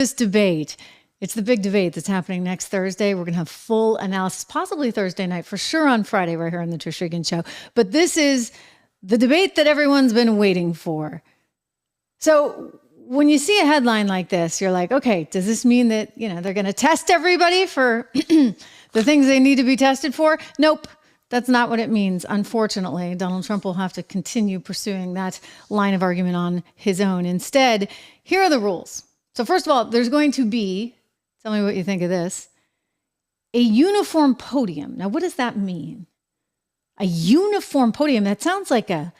This debate, it's the big debate that's happening next Thursday. We're going to have full analysis, possibly Thursday night, for sure on Friday right here on the Trish Regan Show. But this is the debate that everyone's been waiting for. So when you see a headline like this, you're like, okay, does this mean that, they're going to test everybody for the things they need to be tested for? Nope. That's not what it means. Unfortunately, Donald Trump will have to continue pursuing that line of argument on his own. Instead, here are the rules. So first of all, there's going to be, tell me what you think of this, a uniform podium. Now, what does that mean? A uniform podium? That sounds like a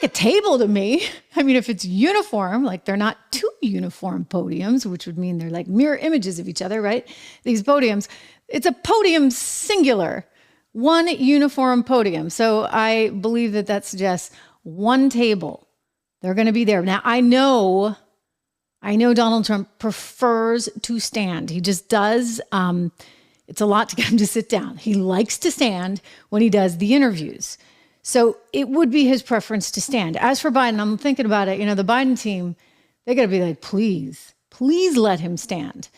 table to me. I mean, if it's uniform, like they're not two uniform podiums, which would mean they're like mirror images of each other, right? These podiums, it's a podium singular, one uniform podium. So I believe that suggests one table. They're going to be there. Now, I know Donald Trump prefers to stand. He just does. It's a lot to get him to sit down. He likes to stand when he does the interviews. So it would be his preference to stand. As for Biden, I'm thinking about it. The Biden team, they got to be like, please let him stand.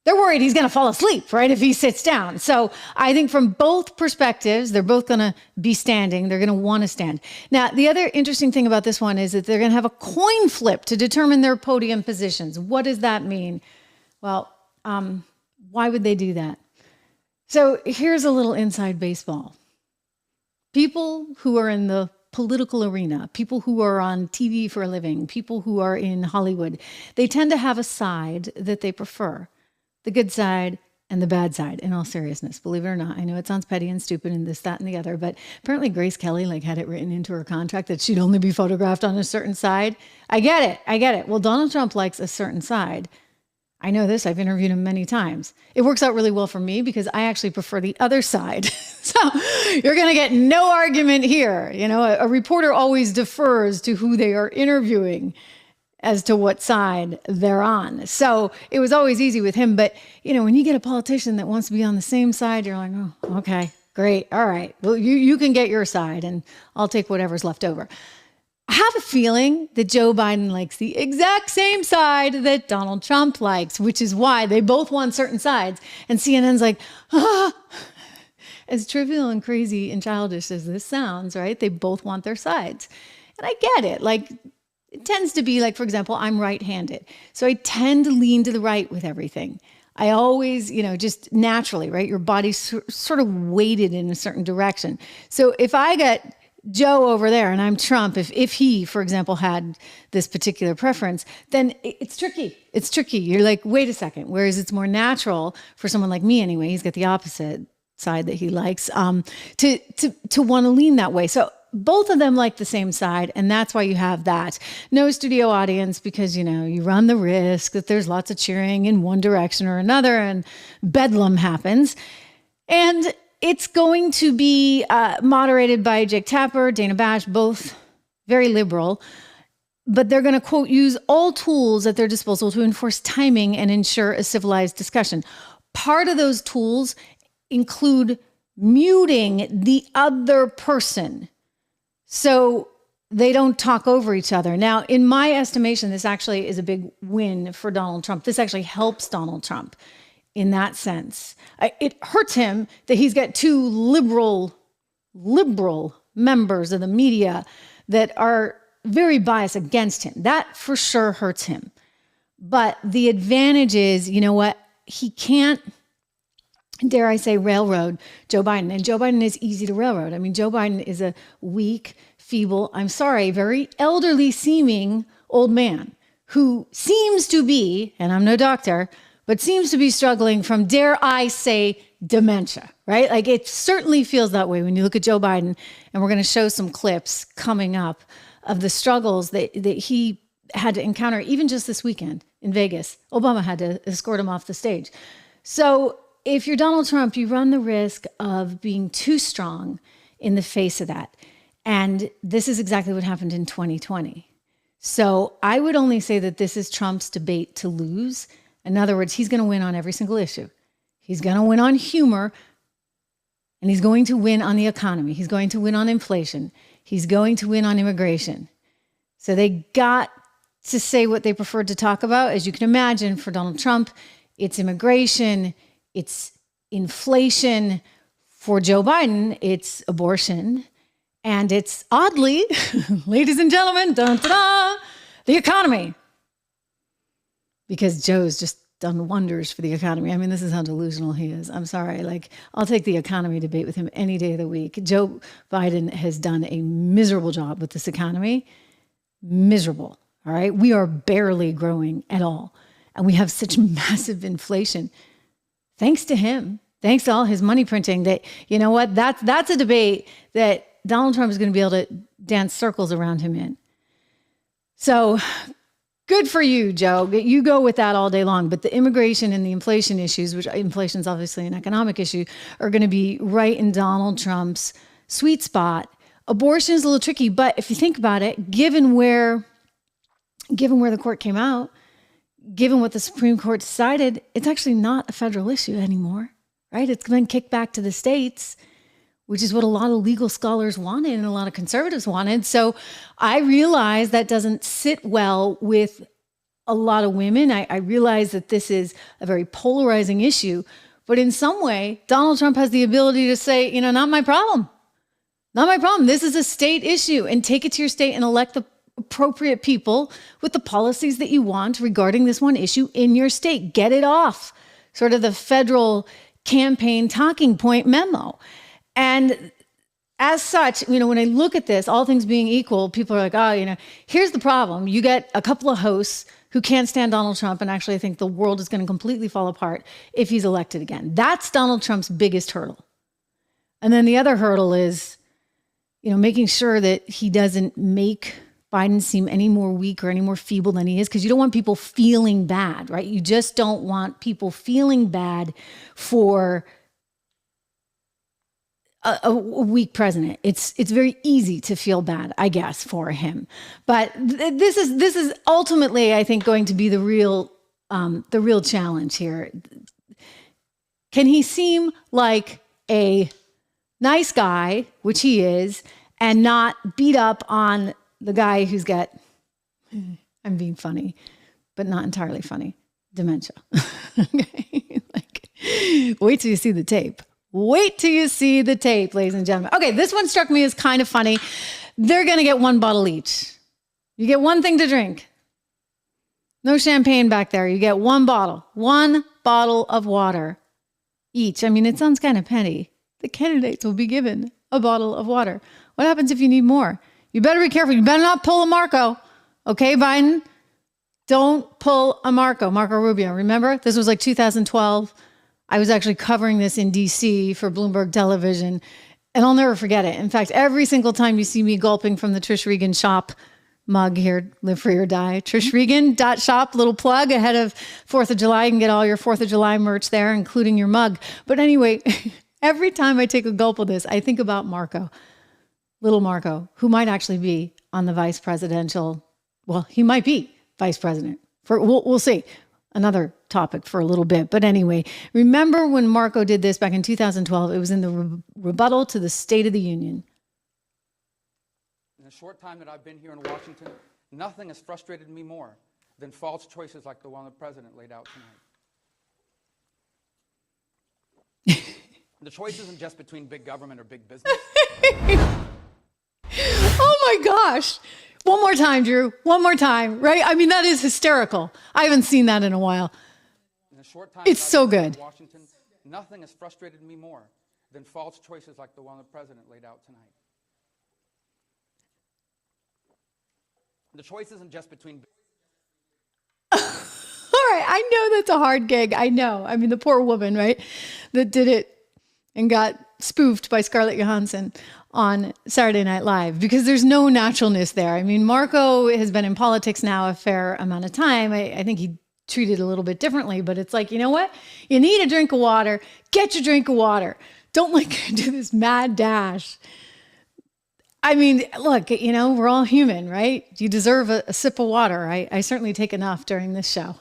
They're worried he's going to fall asleep, right, if he sits down. So I think from both perspectives, they're both going to be standing. They're going to want to stand. Now, the other interesting thing about this one is that they're going to have a coin flip to determine their podium positions. What does that mean? Well, why would they do that? So here's a little inside baseball. People who are in the political arena, people who are on TV for a living, people who are in Hollywood, they tend to have a side that they prefer. The good side and the bad side, in all seriousness, believe it or not. I know it sounds petty and stupid and this, that, and the other, but apparently Grace Kelly had it written into her contract that she'd only be photographed on a certain side. I get it. Well, Donald Trump likes a certain side. I know this. I've interviewed him many times. It works out really well for me because I actually prefer the other side. So you're going to get no argument here. A reporter always defers to who they are interviewing as to what side they're on. So it was always easy with him. But, when you get a politician that wants to be on the same side, you're like, oh, okay, great. All right. Well, you can get your side and I'll take whatever's left over. I have a feeling that Joe Biden likes the exact same side that Donald Trump likes, which is why they both want certain sides. And CNN's like, as trivial and crazy and childish as this sounds, right? They both want their sides. And I get it. It tends to be for example, I'm right-handed. So I tend to lean to the right with everything. I always, just naturally, right? Your body's sort of weighted in a certain direction. So if I got Joe over there and I'm Trump, if he, for example, had this particular preference, then it's tricky. It's tricky. You're like, wait a second. Whereas it's more natural for someone like me anyway, he's got the opposite side that he likes, to want to lean that way. So both of them like the same side, and that's why you have that. No studio audience because, you run the risk that there's lots of cheering in one direction or another, and bedlam happens. And it's going to be moderated by Jake Tapper, Dana Bash, both very liberal, but they're going to, quote, use all tools at their disposal to enforce timing and ensure a civilized discussion. Part of those tools include muting the other person so they don't talk over each other. Now, in my estimation, this actually is a big win for Donald Trump. This actually helps Donald Trump in that sense. It hurts him that he's got two liberal members of the media that are very biased against him. That for sure hurts him. But the advantage is, he can't, dare I say, railroad Joe Biden. And Joe Biden is easy to railroad. I mean, Joe Biden is a weak, feeble, very elderly seeming old man who seems to be, and I'm no doctor, but seems to be struggling from, dare I say, dementia, right? It certainly feels that way when you look at Joe Biden, and we're going to show some clips coming up of the struggles that he had to encounter even just this weekend in Vegas. Obama had to escort him off the stage. So if you're Donald Trump, you run the risk of being too strong in the face of that. And this is exactly what happened in 2020. So I would only say that this is Trump's debate to lose. In other words, he's going to win on every single issue. He's going to win on humor, and he's going to win on the economy. He's going to win on inflation. He's going to win on immigration. So they got to say what they preferred to talk about. As you can imagine, for Donald Trump, it's immigration, it's inflation. For Joe Biden, it's abortion. And it's oddly, ladies and gentlemen, dun, dun, dun, the economy. Because Joe's just done wonders for the economy. I mean, this is how delusional he is. I'm sorry. Like, I'll take the economy debate with him any day of the week. Joe Biden has done a miserable job with this economy. Miserable. All right. We are barely growing at all. And we have such massive inflation. Thanks to him. Thanks to all his money printing. That, you know what? That's a debate that Donald Trump is going to be able to dance circles around him in. So good for you, Joe. You go with that all day long. But the immigration and the inflation issues, which inflation is obviously an economic issue, are going to be right in Donald Trump's sweet spot. Abortion is a little tricky, but if you think about it, given where the court came out, given what the Supreme Court decided, it's actually not a federal issue anymore, right? It's been kicked back to the states, which is what a lot of legal scholars wanted and a lot of conservatives wanted. So I realize that doesn't sit well with a lot of women. I realize that this is a very polarizing issue, but in some way, Donald Trump has the ability to say, you know, not my problem. Not my problem. This is a state issue, and take it to your state and elect the appropriate people with the policies that you want regarding this one issue in your state. Get it off sort of the federal campaign talking point memo. And as such, you know, when I look at this, all things being equal, people are like, oh, you know, here's the problem. You get a couple of hosts who can't stand Donald Trump and actually think the world is going to completely fall apart if he's elected again. That's Donald Trump's biggest hurdle. And then the other hurdle is, you know, making sure that he doesn't make Biden seem any more weak or any more feeble than he is, because you don't want people feeling bad, right? You just don't want people feeling bad for a weak president. It's very easy to feel bad, I guess, for him. But this is ultimately, I think, going to be the real challenge here. Can he seem like a nice guy, which he is, and not beat up on the guy who's got, I'm being funny, but not entirely funny, dementia? Okay, like, wait till you see the tape. Wait till you see the tape, ladies and gentlemen. Okay, this one struck me as kind of funny. They're going to get one bottle each. You get one thing to drink. No champagne back there. You get one bottle of water each. I mean, it sounds kind of petty. The candidates will be given a bottle of water. What happens if you need more? You better be careful. You better not pull a Marco. Okay, Biden? Don't pull a Marco Rubio. Remember, this was like 2012. I was actually covering this in DC for Bloomberg Television, and I'll never forget it. In fact, every single time you see me gulping from the Trish Regan shop mug here, live free or die, trishregan.shop, little plug ahead of 4th of July. You can get all your 4th of July merch there, including your mug. But anyway, every time I take a gulp of this, I think about Marco, little Marco, who might actually be on the vice presidential. Well, he might be vice president. We'll see. Another topic for a little bit. But anyway, remember when Marco did this back in 2012? It was in the rebuttal to the State of the Union. In the short time that I've been here in Washington, nothing has frustrated me more than false choices like the one the president laid out tonight. The choice isn't just between big government or big business. Oh my gosh. One more time, Drew. One more time, right? I mean, that is hysterical. I haven't seen that in a while. In a short time, it's so good. In Washington, nothing has frustrated me more than false choices like the one the president laid out tonight. The choice isn't just between... All right, I know that's a hard gig. I know. I mean, the poor woman, right, that did it and got spoofed by Scarlett Johansson on Saturday Night Live, because there's no naturalness there. I mean, Marco has been in politics now a fair amount of time. I think he treated it a little bit differently, but it's like, you know what? You need a drink of water. Get your drink of water. Don't like do this mad dash. I mean, look, you know, we're all human, right? You deserve a sip of water. I certainly take enough during this show.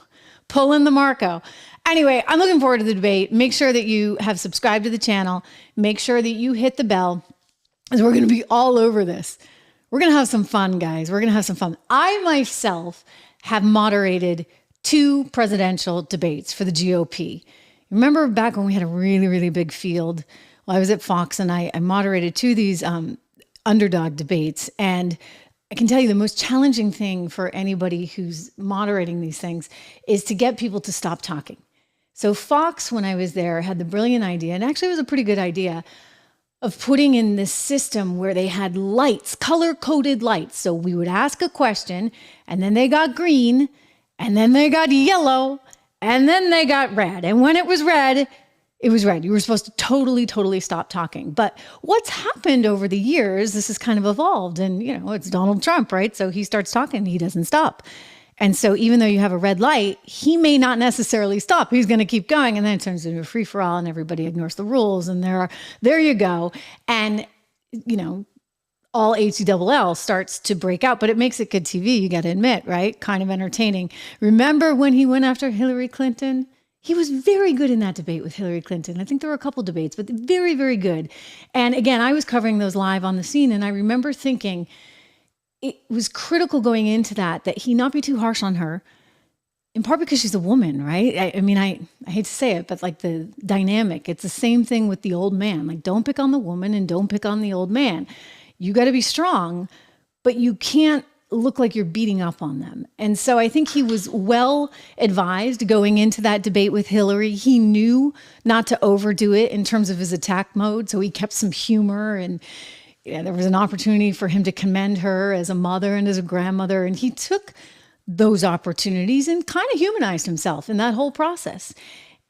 Pull in the Marco. Anyway, I'm looking forward to the debate. Make sure that you have subscribed to the channel. Make sure that you hit the bell, because we're going to be all over this. We're going to have some fun, guys. We're going to have some fun. I myself have moderated 2 presidential debates for the GOP. Remember back when we had a really, really big field? Well, I was at Fox and I moderated 2 of these underdog debates. And I can tell you the most challenging thing for anybody who's moderating these things is to get people to stop talking. So Fox, when I was there, had the brilliant idea, and actually it was a pretty good idea, of putting in this system where they had lights, color-coded lights. So we would ask a question, and then they got green, and then they got yellow, and then they got red. And when it was red, it was red. You were supposed to totally stop talking. But what's happened over the years, this has kind of evolved. And, it's Donald Trump, right? So he starts talking, he doesn't stop. And so even though you have a red light, he may not necessarily stop. He's going to keep going. And then it turns into a free-for-all and everybody ignores the rules. And there you go. And, all HELL starts to break out, but it makes it good TV, you got to admit, right? Kind of entertaining. Remember when he went after Hillary Clinton? He was very good in that debate with Hillary Clinton. I think there were a couple debates, but very, very good. And again, I was covering those live on the scene, and I remember thinking it was critical going into that he not be too harsh on her, in part because she's a woman, right? I hate to say it, but like the dynamic, it's the same thing with the old man. Like, don't pick on the woman and don't pick on the old man. You got to be strong, but you can't look like you're beating up on them. And so I think he was well advised going into that debate with Hillary. He knew not to overdo it in terms of his attack mode. So he kept some humor, and there was an opportunity for him to commend her as a mother and as a grandmother. And he took those opportunities and kind of humanized himself in that whole process.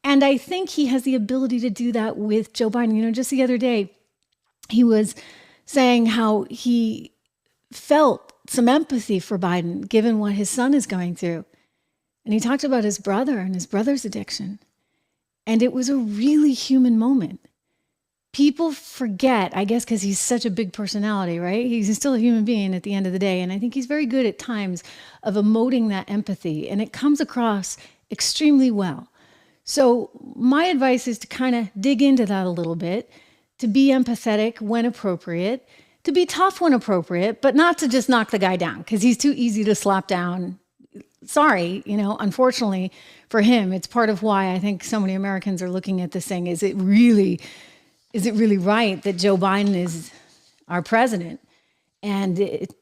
And I think he has the ability to do that with Joe Biden. Just the other day, he was saying how he felt some empathy for Biden, given what his son is going through. And he talked about his brother and his brother's addiction. And it was a really human moment. People forget, I guess, because he's such a big personality, right? He's still a human being at the end of the day. And I think he's very good at times of emoting that empathy. And it comes across extremely well. So my advice is to kind of dig into that a little bit, to be empathetic when appropriate, to be tough when appropriate, but not to just knock the guy down because he's too easy to slap down. Sorry, unfortunately for him, it's part of why I think so many Americans are looking at this thing. Is it really right that Joe Biden is our president? And it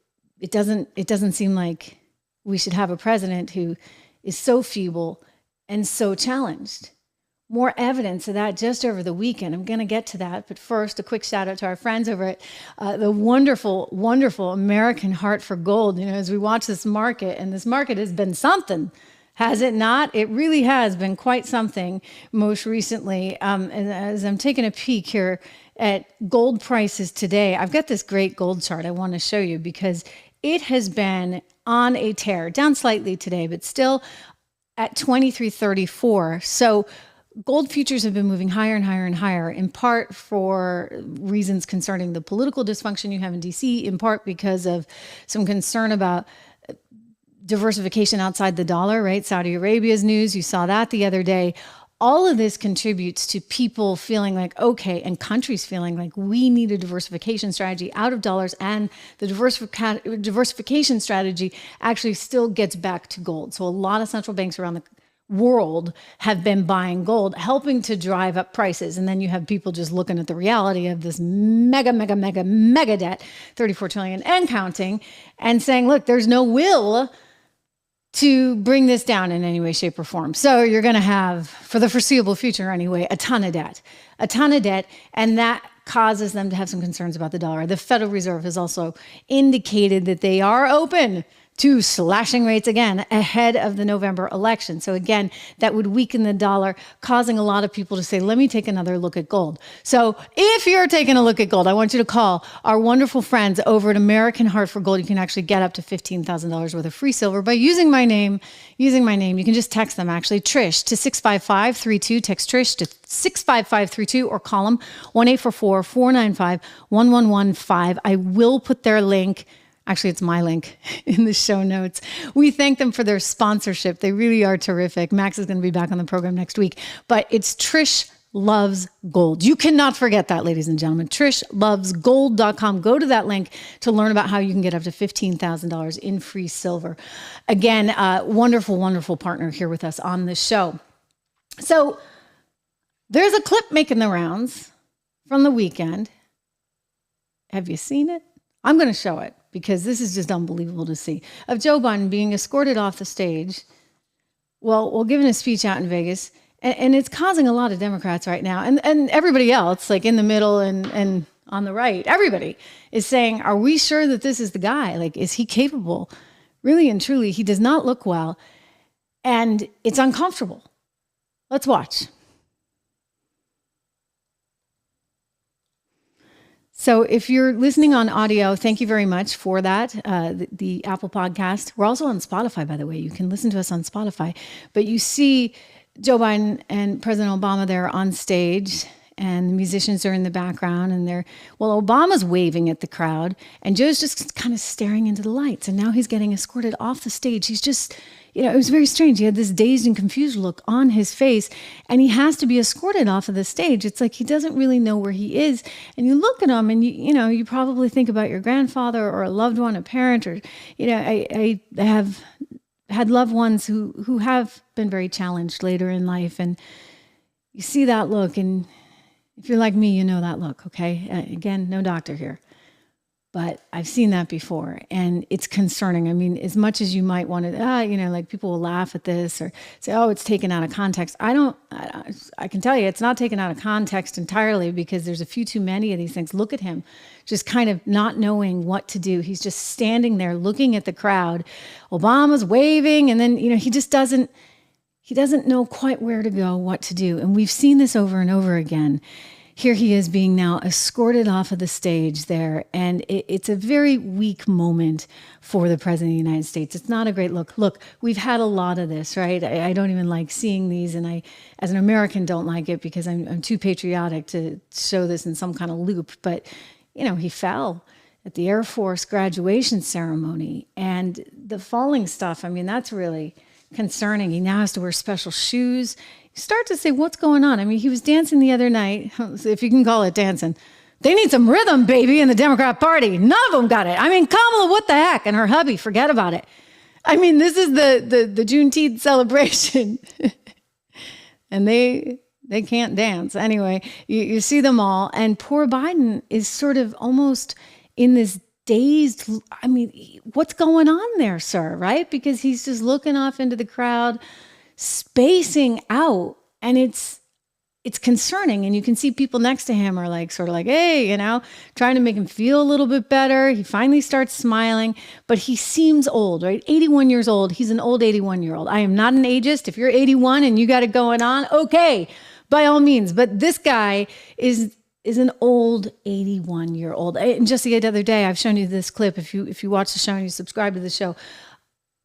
doesn't seem like we should have a president who is so feeble and so challenged. More evidence of that just over the weekend. I'm going to get to that. But first, a quick shout out to our friends over at the wonderful, wonderful American Heart for Gold. As we watch this market, and this market has been something, has it not? It really has been quite something most recently. And as I'm taking a peek here at gold prices today, I've got this great gold chart I want to show you because it has been on a tear, down slightly today, but still at 23.34. So gold futures have been moving higher and higher and higher, in part for reasons concerning the political dysfunction you have in DC, in part because of some concern about diversification outside the dollar, right? Saudi Arabia's news, you saw that the other day. All of this contributes to people feeling like, okay, and countries feeling like we need a diversification strategy out of dollars, and the diversification strategy actually still gets back to gold. So a lot of central banks around the world have been buying gold, helping to drive up prices. And then you have people just looking at the reality of this mega debt, 34 trillion and counting, and saying, look, there's no will to bring this down in any way, shape, or form. So you're going to have, for the foreseeable future anyway, a ton of debt. And that causes them to have some concerns about the dollar. The Federal Reserve has also indicated that they are open to slashing rates again ahead of the November election. So again, that would weaken the dollar, causing a lot of people to say, let me take another look at gold. So if you're taking a look at gold, I want you to call our wonderful friends over at American Heart for Gold. You can actually get up to $15,000 worth of free silver by using my name. You can just text them, actually, Trish to 65532. Text Trish to 65532 or call them 1-844-495-1115. I will put their link. Actually, it's my link in the show notes. We thank them for their sponsorship. They really are terrific. Max is going to be back on the program next week. But it's Trish loves gold. You cannot forget that, ladies and gentlemen. TrishLovesGold.com. Go to that link to learn about how you can get up to $15,000 in free silver. Again, wonderful, wonderful partner here with us on this show. So there's a clip making the rounds from the weekend. Have you seen it? I'm going to show it because this is just unbelievable to see. Of Joe Biden being escorted off the stage, well, giving a speech out in Vegas. And it's causing a lot of Democrats right now and everybody else, like in the middle and on the right, everybody is saying, are we sure that this is the guy? Like, is he capable? Really and truly, he does not look well. And it's uncomfortable. Let's watch. So if you're listening on audio, thank you very much for that. The Apple Podcast. We're also on Spotify, by the way. You can listen to us on Spotify. But you see Joe Biden and President Obama there on stage, and the musicians are in the background, and Obama's waving at the crowd, and Joe's just kind of staring into the lights, and now he's getting escorted off the stage. He's just, it was very strange. He had this dazed and confused look on his face, and he has to be escorted off of the stage. It's like he doesn't really know where he is, and you look at him, and you probably think about your grandfather or a loved one, a parent, or, I have had loved ones who have been very challenged later in life. And you see that look. And if you're like me, you know that look. Okay. Again, no doctor here, but I've seen that before, and it's concerning. I mean, as much as you might want to, like people will laugh at this or say, oh, it's taken out of context. I can tell you it's not taken out of context entirely, because there's a few too many of these things. Look at him, just kind of not knowing what to do. He's just standing there looking at the crowd. Obama's waving, and then, he just doesn't know quite where to go, what to do. And we've seen this over and over again. Here he is being now escorted off of the stage there. And it's a very weak moment for the president of the United States. It's not a great look. Look, we've had a lot of this, right? I don't even like seeing these. And I, as an American, don't like it because I'm too patriotic to show this in some kind of loop. But, he fell at the Air Force graduation ceremony. And the falling stuff, I mean, that's really concerning. He now has to wear special shoes. You start to say, what's going on? I mean, he was dancing the other night, if you can call it dancing. They need some rhythm, baby, in the Democrat Party. None of them got it. I mean, Kamala, what the heck? And her hubby, forget about it. I mean, this is the Juneteenth celebration. And they can't dance. Anyway, you see them all. And poor Biden is sort of almost in this dazed, I mean, what's going on there, sir, right? Because he's just looking off into the crowd, spacing out, and it's concerning. And you can see people next to him are like, sort of like, hey, trying to make him feel a little bit better. He finally starts smiling, but he seems old, right? 81 years old. He's an old 81-year-old. I am not an ageist. If you're 81 and you got it going on, okay, by all means. But this guy is an old 81-year-old. And just the other day, I've shown you this clip. If you watch the show and you subscribe to the show,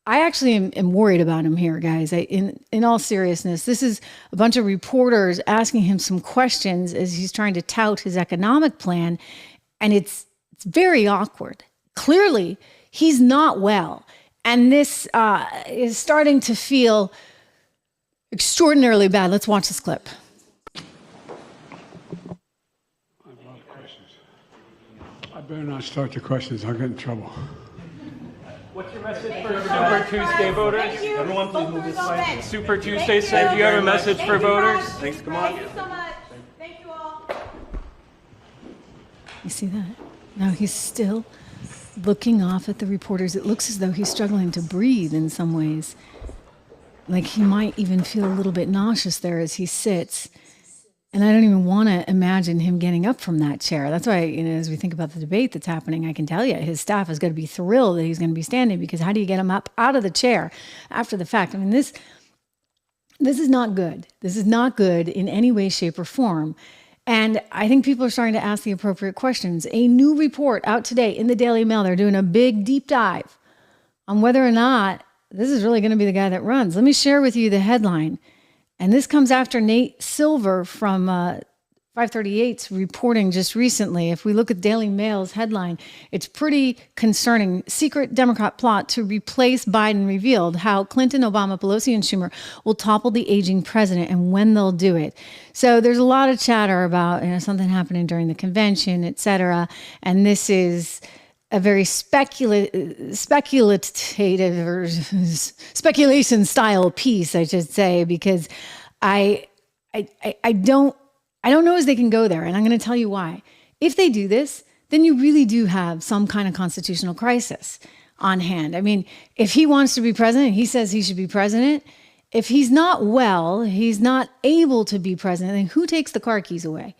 I actually am worried about him here, guys. In all seriousness, this is a bunch of reporters asking him some questions as he's trying to tout his economic plan, and it's very awkward. Clearly, he's not well, and this is starting to feel extraordinarily bad. Let's watch this clip. I better not start the questions. I'll get in trouble. What's your message for Super Tuesday voters? Everyone, please move this way. Super Tuesday, sir. Do you have a message for voters? Thanks. Come on. Thank you so much. Thank you all. You see that? Now he's still looking off at the reporters. It looks as though he's struggling to breathe in some ways. Like he might even feel a little bit nauseous there as he sits. And I don't even want to imagine him getting up from that chair. That's why, as we think about the debate that's happening, I can tell you his staff is going to be thrilled that he's going to be standing, because how do you get him up out of the chair after the fact? I mean, this is not good. This is not good in any way, shape, or form. And I think people are starting to ask the appropriate questions. A new report out today in the Daily Mail. They're doing a big deep dive on whether or not this is really going to be the guy that runs. Let me share with you the headline. And this comes after Nate Silver from 538's reporting just recently. If we look at Daily Mail's headline, it's pretty concerning. Secret Democrat plot to replace Biden revealed. How Clinton, Obama, Pelosi, and Schumer will topple the aging president and when they'll do it. So there's a lot of chatter about something happening during the convention, et cetera. And this is a very speculative or speculation style piece, I should say, because I don't know as they can go there. And I'm going to tell you why. If they do this, then you really do have some kind of constitutional crisis on hand. I mean, if he wants to be president, he says he should be president. If he's not well, he's not able to be president, then who takes the car keys away?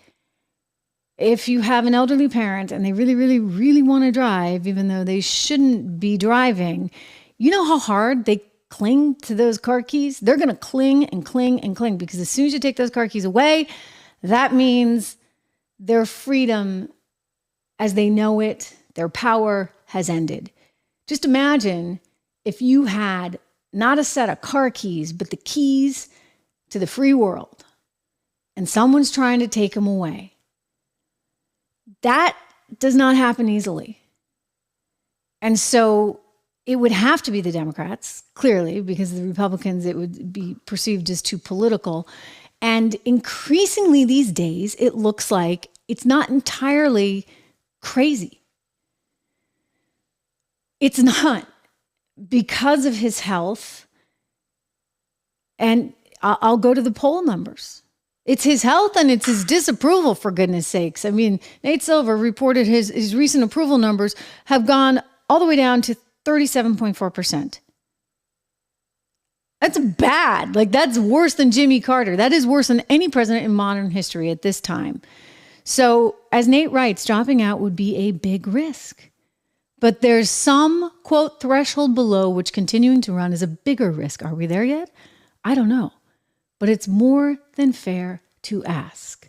If you have an elderly parent and they really, really, really want to drive, even though they shouldn't be driving, you know how hard they cling to those car keys? They're going to cling and cling and cling, because as soon as you take those car keys away, that means their freedom as they know it, their power has ended. Just imagine if you had not a set of car keys, but the keys to the free world, and someone's trying to take them away. That does not happen easily. And so it would have to be the Democrats, clearly, because the Republicans, it would be perceived as too political. And increasingly these days, it looks like it's not entirely crazy. It's not, because of his health. And I'll go to the poll numbers. It's his health and it's his disapproval, for goodness sakes. I mean, Nate Silver reported his recent approval numbers have gone all the way down to 37.4%. That's bad. Like, that's worse than Jimmy Carter. That is worse than any president in modern history at this time. So, as Nate writes, dropping out would be a big risk. But there's some, quote, threshold below which continuing to run is a bigger risk. Are we there yet? I don't know. But it's more than fair to ask.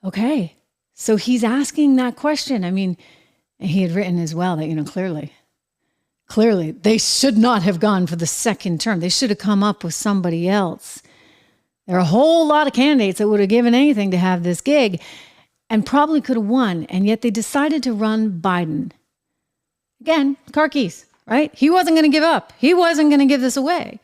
Okay, so he's asking that question. I mean, he had written as well that, clearly, they should not have gone for the second term. They should have come up with somebody else. There are a whole lot of candidates that would have given anything to have this gig and probably could have won. And yet they decided to run Biden. Again, car keys, right? He wasn't going to give up. He wasn't going to give this away.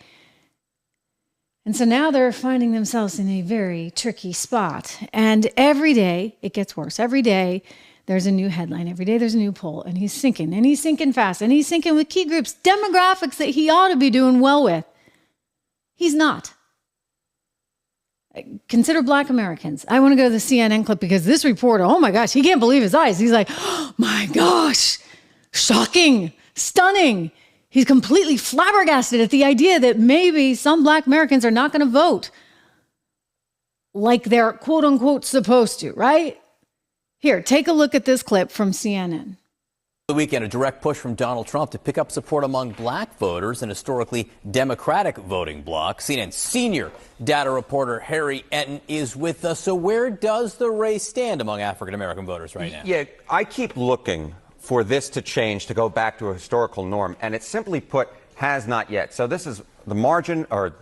And so now they're finding themselves in a very tricky spot. And every day it gets worse. Every day there's a new headline. Every day there's a new poll. And he's sinking fast. And he's sinking with key groups, demographics that he ought to be doing well with. He's not. Consider Black Americans. I want to go to the CNN clip because this reporter, oh my gosh, he can't believe his eyes. He's like, oh my gosh, shocking, stunning. He's completely flabbergasted at the idea that maybe some Black Americans are not going to vote like they're quote unquote supposed to, right? Here, take a look at this clip from CNN. The weekend, a direct push from Donald Trump to pick up support among Black voters in historically Democratic voting bloc. CNN senior data reporter Harry Enton is with us. So where does the race stand among African-American voters right now? Yeah, I keep looking for this to change, to go back to a historical norm, and it simply put has not yet. So this is the margin, or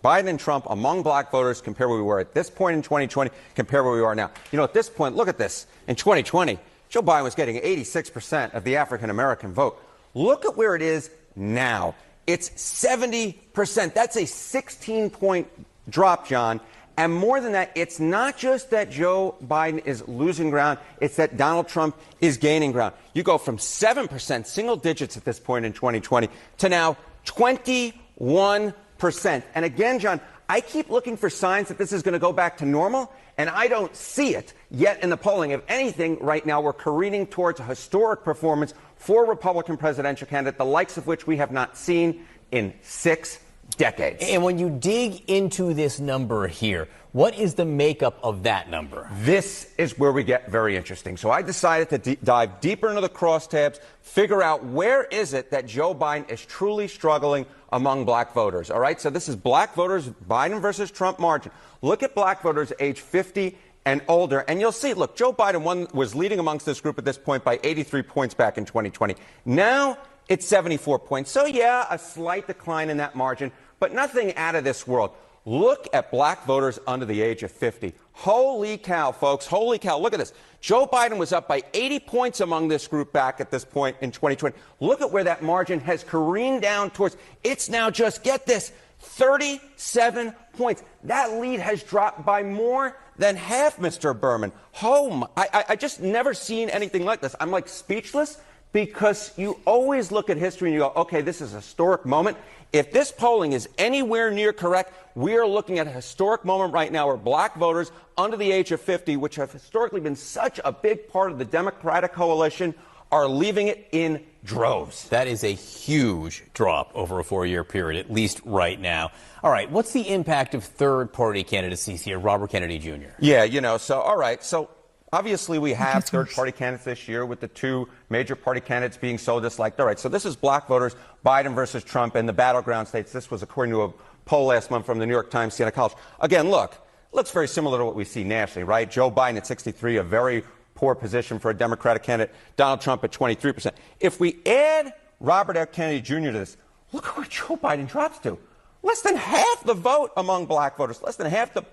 Biden and Trump among Black voters, compare where we were at this point in 2020, compare where we are now. At this point, look at this. In 2020, Joe Biden was getting 86% of the African-American vote. Look at where it is now. It's 70%. That's a 16-point drop, John. And more than that, it's not just that Joe Biden is losing ground, it's that Donald Trump is gaining ground. You go from 7%, single digits at this point in 2020, to now 21%. And again, John, I keep looking for signs that this is going to go back to normal, and I don't see it yet in the polling. If anything, right now we're careening towards a historic performance for a Republican presidential candidate, the likes of which we have not seen in 6 decades. And when you dig into this number here, what is the makeup of that number? This is where we get very interesting. So I decided to dive deeper into the crosstabs, figure out where is it that Joe Biden is truly struggling among Black voters. All right, so this is Black voters, Biden versus Trump margin. Look at Black voters age 50 and older, and you'll see, look, Joe Biden was leading amongst this group at this point by 83 points back in 2020. Now it's 74 points. So yeah, a slight decline in that margin, but nothing out of this world. Look at black voters under the age of 50. Holy cow, folks. Holy cow. Look at this. Joe Biden was up by 80 points among this group back at this point in 2020. Look at where that margin has careened down towards. It's now just, get this, 37 points. That lead has dropped by more than half, Mr. Berman. I just never seen anything like this. I'm like speechless, because you always look at history and you go, okay, this is a historic moment. If this polling is anywhere near correct, we are looking at a historic moment right now where black voters under the age of 50, which have historically been such a big part of the Democratic coalition, are leaving it in droves. That is a huge drop over a 4-year period, at least right now. All right, what's the impact of third-party candidacies here? Robert Kennedy Jr. Yeah, all right, so obviously we have third-party candidates this year with the two major party candidates being so disliked. All right, so this is black voters, Biden versus Trump in the battleground states. This was according to a poll last month from the New York Times, Siena College. Again, looks very similar to what we see nationally, right? Joe Biden at 63, a very poor position for a Democratic candidate. Donald Trump at 23%. If we add Robert F. Kennedy Jr. to this, look at where Joe Biden drops to. Less than half the vote among black voters. Less than half the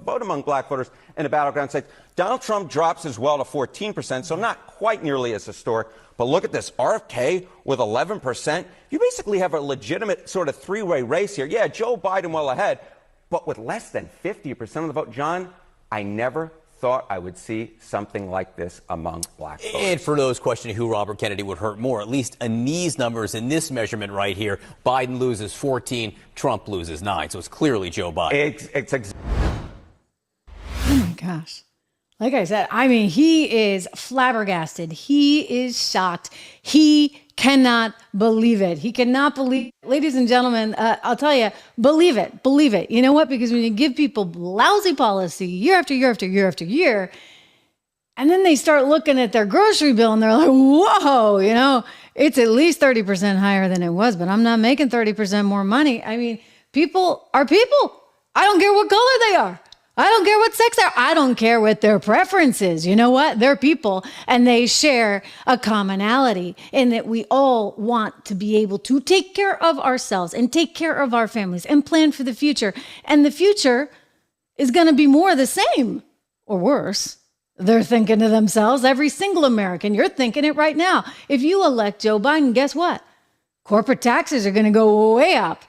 vote among black voters in the battleground states. Donald Trump drops as well to 14%, so not quite nearly as historic. But look at this, RFK with 11%. You basically have a legitimate sort of three-way race here. Yeah, Joe Biden well ahead, but with less than 50% of the vote. John, I never thought I would see something like this among black voters. And for those questioning who Robert Kennedy would hurt more, at least Annie's numbers in this measurement right here, Biden loses 14, Trump loses 9. So it's clearly Joe Biden. Oh my gosh. Like I said, I mean, he is flabbergasted. He is shocked. He cannot believe it. He cannot believe it. Ladies and gentlemen, I'll tell you, believe it. Believe it. You know what? Because when you give people lousy policy year after year after year after year, and then they start looking at their grocery bill and they're like, whoa, it's at least 30% higher than it was, but I'm not making 30% more money. I mean, people are people. I don't care what color they are. I don't care what sex they're. I don't care what their preference is. You know what? They're people, and they share a commonality in that we all want to be able to take care of ourselves and take care of our families and plan for the future. And the future is going to be more the same or worse. They're thinking to themselves, every single American, you're thinking it right now. If you elect Joe Biden, guess what? Corporate taxes are going to go way up.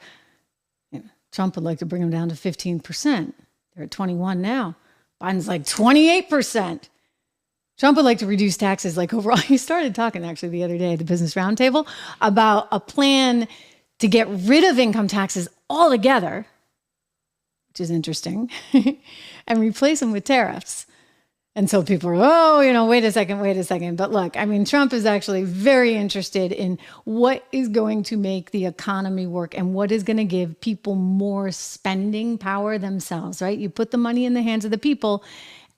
Trump would like to bring them down to 15%. They're at 21 now. Biden's like 28%. Trump would like to reduce taxes like overall. He started talking actually the other day at the Business Roundtable about a plan to get rid of income taxes altogether, which is interesting, and replace them with tariffs. And so people are, wait a second. But look, I mean, Trump is actually very interested in what is going to make the economy work and what is going to give people more spending power themselves, right? You put the money in the hands of the people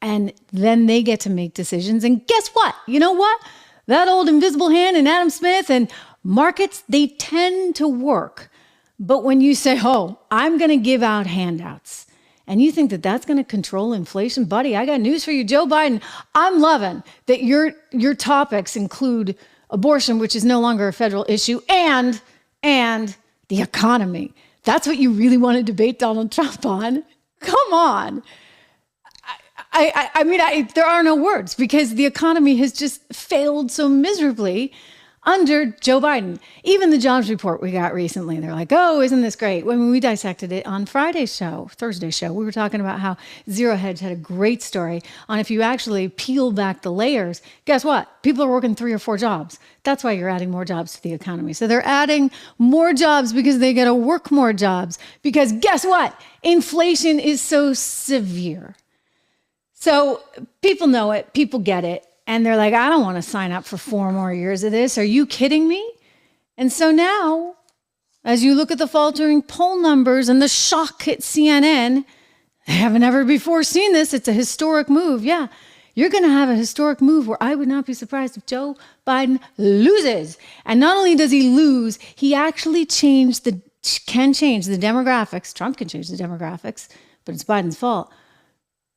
and then they get to make decisions. And guess what? You know what? That old invisible hand and Adam Smith and markets, they tend to work. But when you say, I'm going to give out handouts, and you think that that's going to control inflation, buddy, I got news for you, Joe Biden. I'm loving that your topics include abortion, which is no longer a federal issue, and the economy. That's what you really want to debate Donald Trump on? Come on. I mean, there are no words because the economy has just failed so miserably under Joe Biden. Even the jobs report we got recently, they're like, isn't this great? When we dissected it on Thursday's show, we were talking about how Zero Hedge had a great story on if you actually peel back the layers, guess what? People are working 3 or 4 jobs. That's why you're adding more jobs to the economy. So they're adding more jobs because they got to work more jobs because guess what? Inflation is so severe. So people know it, people get it. And they're like, I don't want to sign up for 4 more years of this. Are you kidding me? And so now, as you look at the faltering poll numbers and the shock at CNN, they haven't ever before seen this. It's a historic move. Yeah, you're going to have a historic move where I would not be surprised if Joe Biden loses. And not only does he lose, he actually can change the demographics. Trump can change the demographics, but it's Biden's fault.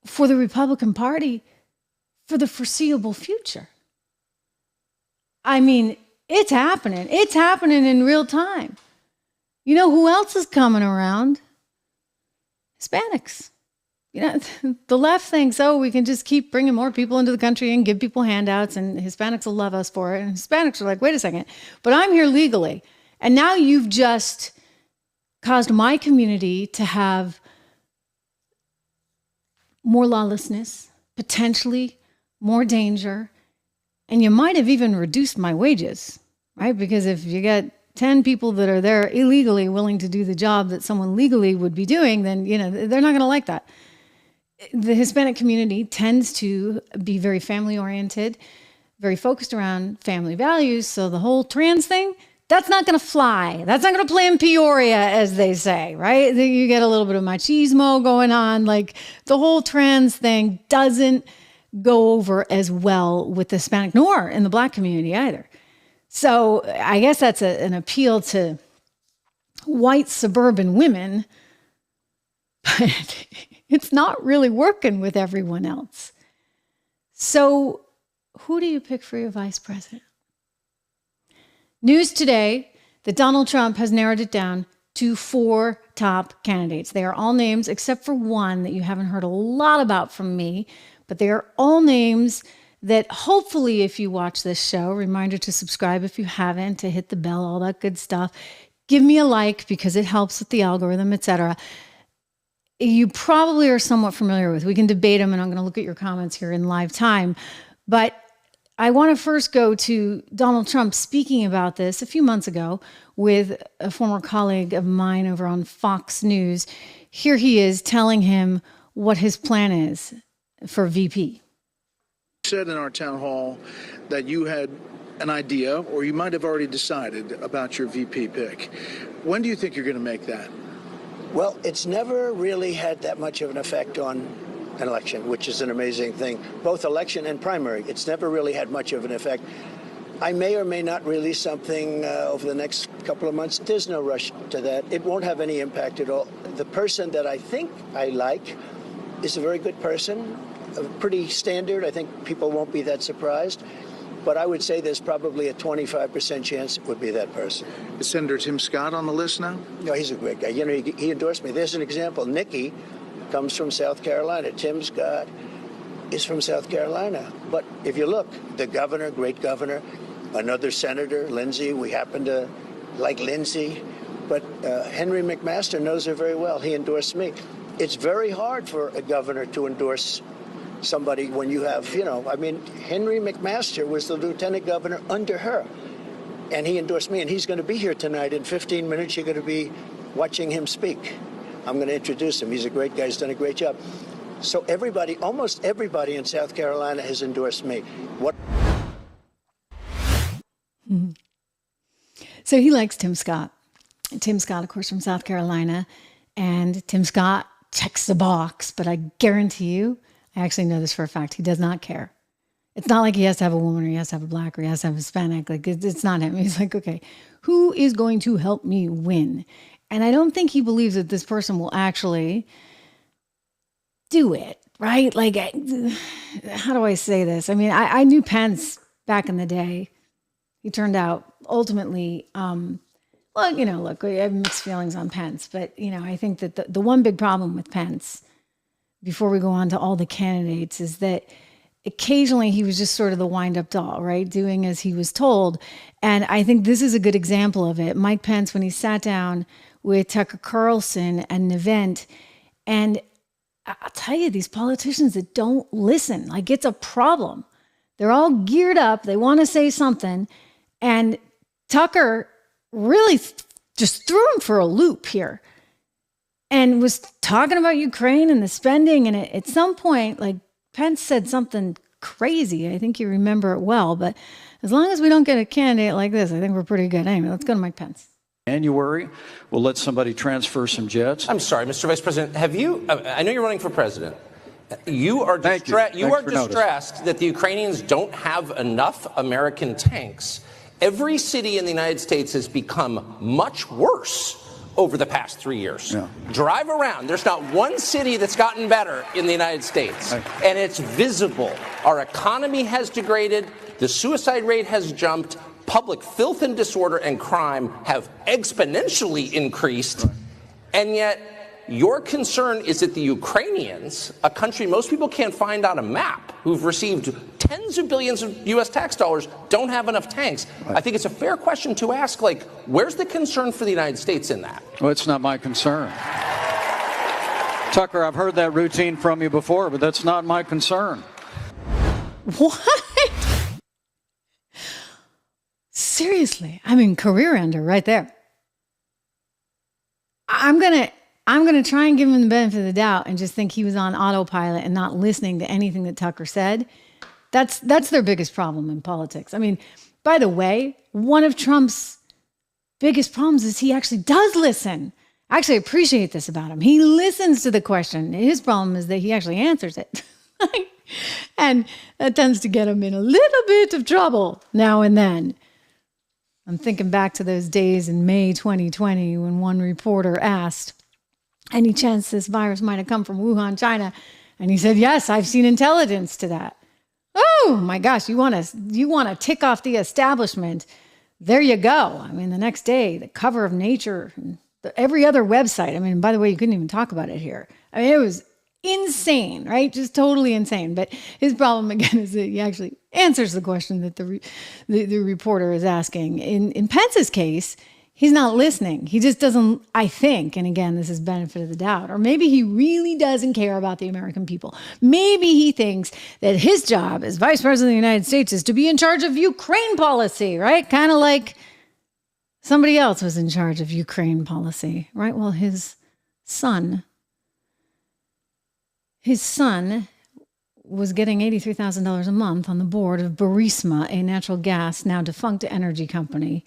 For the Republican Party, for the foreseeable future. I mean, it's happening. It's happening in real time. You know who else is coming around? Hispanics. You know, the left thinks, oh, we can just keep bringing more people into the country and give people handouts and Hispanics will love us for it. And Hispanics are like, wait a second, but I'm here legally. And now you've just caused my community to have more lawlessness, potentially more danger, and you might have even reduced my wages, right? Because if you get 10 people that are there illegally willing to do the job that someone legally would be doing, then, you know, they're not going to like that. The Hispanic community tends to be very family-oriented, very focused around family values. So the whole trans thing, that's not going to fly. That's not going to play in Peoria, as they say, right? You get a little bit of machismo going on. Like the whole trans thing doesn't go over as well with the Hispanic nor in the Black community either. So I guess that's an appeal to white suburban women, but it's not really working with everyone else. So who do you pick for your vice president? News today that Donald Trump has narrowed it down to 4 top candidates. They are all names except for one that you haven't heard a lot about from me, but they are all names that hopefully if you watch this show, reminder to subscribe if you haven't, to hit the bell, all that good stuff. Give me a like because it helps with the algorithm, etc. You probably are somewhat familiar with. We can debate them, and I'm going to look at your comments here in live time. But I want to first go to Donald Trump speaking about this a few months ago with a former colleague of mine over on Fox News. Here he is telling him what his plan is for VP. You said in our town hall that you had an idea, or you might have already decided about your VP pick. When do you think you're going to make that? Well, it's never really had that much of an effect on an election, which is an amazing thing. Both election and primary, it's never really had much of an effect. I may or may not release something over the next couple of months. There's no rush to that. It won't have any impact at all. The person that I think I like is a very good person, pretty standard. I think people won't be that surprised. But I would say there's probably a 25% chance it would be that person. Is Senator Tim Scott on the list now? No, he's a great guy. You know, he endorsed me. There's an example. Nikki comes from South Carolina. Tim Scott is from South Carolina. But if you look, the governor, great governor, another senator, Lindsey, we happen to like Lindsey. But Henry McMaster knows her very well. He endorsed me. It's very hard for a governor to endorse somebody when you have, you know, I mean, Henry McMaster was the lieutenant governor under her, and he endorsed me, and he's going to be here tonight. In 15 minutes, you're going to be watching him speak. I'm going to introduce him. He's a great guy. He's done a great job. So everybody, almost everybody in South Carolina has endorsed me. What? Mm-hmm. So he likes Tim Scott. Tim Scott, of course, from South Carolina, and Tim Scott checks the box, but I guarantee you, I actually know this for a fact, he does not care. It's not like he has to have a woman or he has to have a Black or he has to have a Hispanic. Like, it's not him. He's like, okay, who is going to help me win? And I don't think he believes that this person will actually do it, right? Like, how do I say this? I mean, I knew Pence back in the day. He turned out ultimately, well, you know, look, I have mixed feelings on Pence, but, you know, I think that the one big problem with Pence, before we go on to all the candidates, is that occasionally he was just sort of the wind-up doll, right? Doing as he was told. And I think this is a good example of it. Mike Pence, when he sat down with Tucker Carlson at an event, and I'll tell you, these politicians that don't listen, like, it's a problem. They're all geared up. They want to say something. And Tucker really just threw him for a loop here. And was talking about Ukraine and the spending. And at some point, like, Pence said something crazy. I think you remember it well. But as long as we don't get a candidate like this, I think we're pretty good. Anyway, let's go to Mike Pence. January, we'll let somebody transfer some jets. I'm sorry, Mr. Vice President. Have you? I know you're running for president. You are distressed that the Ukrainians don't have enough American tanks. Every city in the United States has become much worse over the past 3 years. Yeah. Drive around. There's not one city that's gotten better in the United States. And it's visible. Our economy has degraded. The suicide rate has jumped. Public filth and disorder and crime have exponentially increased. And yet Your concern is that the Ukrainians, a country most people can't find on a map, who've received tens of billions of U.S. tax dollars, don't have enough tanks. Right. I think it's a fair question to ask, like, where's the concern for the United States in that? Well, it's not my concern. Tucker, I've heard that routine from you before, but that's not my concern. What? Seriously. I mean, career ender right there. I'm gonna try and give him the benefit of the doubt and just think he was on autopilot and not listening to anything that Tucker said. That's their biggest problem in politics. I mean, by the way, one of Trump's biggest problems is he actually does listen. I actually appreciate this about him. He listens to the question. His problem is that he actually answers it. And that tends to get him in a little bit of trouble now and then. I'm thinking back to those days in May 2020 when one reporter asked, any chance this virus might have come from Wuhan, China? And he said, yes, I've seen intelligence to that. Oh my gosh, you want to tick off the establishment. There you go. I mean, the next day, the cover of Nature, and every other website. I mean, by the way, you couldn't even talk about it here. I mean, it was insane, right? Just totally insane. But his problem, again, is that he actually answers the question that the reporter is asking. In Pence's case, he's not listening. He just doesn't, I think, and again, this is benefit of the doubt, or maybe he really doesn't care about the American people. Maybe he thinks that his job as vice president of the United States is to be in charge of Ukraine policy, right? Kind of like somebody else was in charge of Ukraine policy, right? Well, his son was getting $83,000 a month on the board of Burisma, a natural gas, now defunct energy company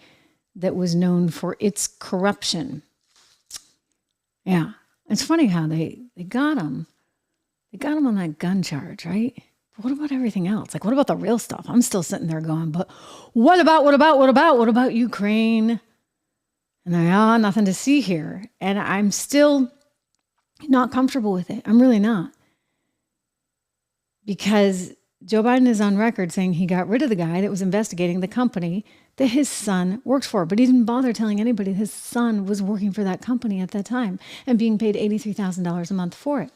that was known for its corruption. Yeah. It's funny how they got him. They got him on that gun charge, right? But what about everything else? Like, what about the real stuff? I'm still sitting there going, but what about Ukraine? And nothing to see here. And I'm still not comfortable with it. I'm really not. Because Joe Biden is on record saying he got rid of the guy that was investigating the company that his son works for. But he didn't bother telling anybody his son was working for that company at that time and being paid $83,000 a month for it.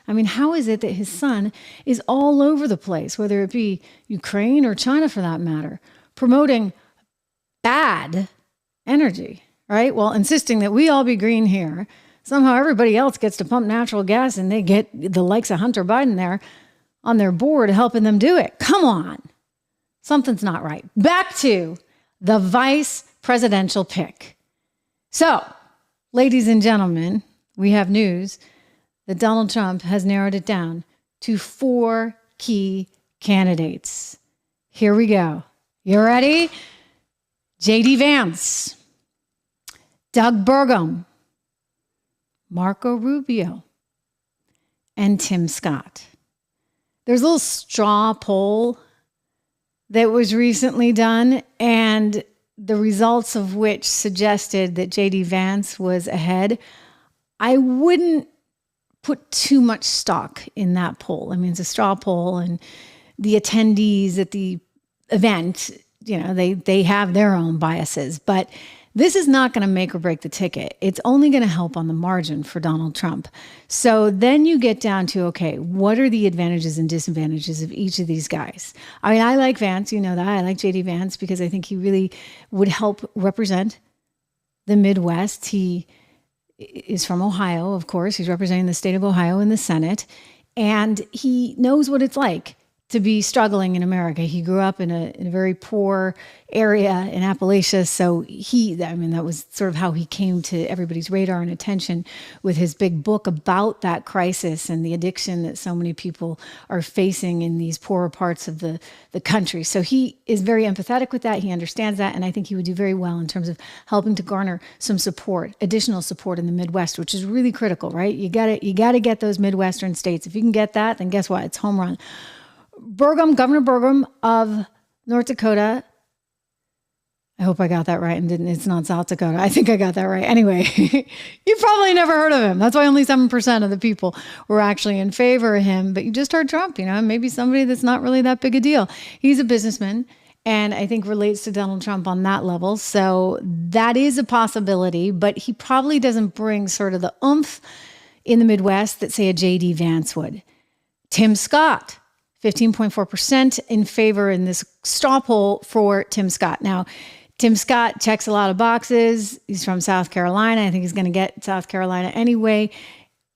I mean, how is it that his son is all over the place, whether it be Ukraine or China for that matter, promoting bad energy, right? Well, insisting that we all be green here. Somehow everybody else gets to pump natural gas and they get the likes of Hunter Biden there on their board helping them do it. Come on. Something's not right. Back to the vice presidential pick. So, ladies and gentlemen, we have news that Donald Trump has narrowed it down to 4 key candidates. Here we go. You ready? J.D. Vance, Doug Burgum, Marco Rubio, and Tim Scott. There's a little straw poll that was recently done, and the results of which suggested that J.D. Vance was ahead. I wouldn't put too much stock in that poll. I mean, it's a straw poll, and the attendees at the event, they have their own biases, but this is not going to make or break the ticket. It's only going to help on the margin for Donald Trump. So then you get down to, okay, what are the advantages and disadvantages of each of these guys? I mean, I like Vance, you know that. I like J.D. Vance because I think he really would help represent the Midwest. He is from Ohio, of course. He's representing the state of Ohio in the Senate. And he knows what it's like to be struggling in America. He grew up in a very poor area in Appalachia. So that was sort of how he came to everybody's radar and attention with his big book about that crisis and the addiction that so many people are facing in these poorer parts of the country. So he is very empathetic with that. He understands that. And I think he would do very well in terms of helping to garner some support, additional support in the Midwest, which is really critical, right? You got to get those Midwestern states. If you can get that, then guess what? It's home run. Governor Burgum of North Dakota. I hope I got that right and didn't. It's not South Dakota. I think I got that right. Anyway, you probably never heard of him. That's why only 7% of the people were actually in favor of him. But you just heard Trump, maybe somebody that's not really that big a deal. He's a businessman and I think relates to Donald Trump on that level. So that is a possibility, but he probably doesn't bring sort of the oomph in the Midwest that say a J.D. Vance would. Tim Scott, 15.4% in favor in this straw poll for Tim Scott. Now, Tim Scott checks a lot of boxes. He's from South Carolina. I think he's going to get South Carolina anyway.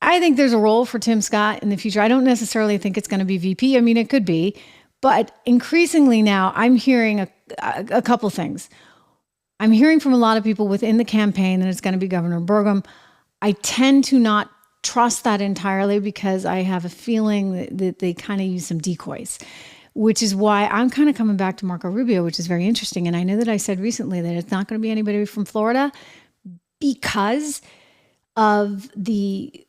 I think there's a role for Tim Scott in the future. I don't necessarily think it's going to be VP. I mean, it could be. But increasingly now, I'm hearing a couple things. I'm hearing from a lot of people within the campaign that it's going to be Governor Burgum. I tend to not trust that entirely because I have a feeling that they kind of use some decoys, which is why I'm kind of coming back to Marco Rubio, which is very interesting. And I know that I said recently that it's not going to be anybody from Florida because of the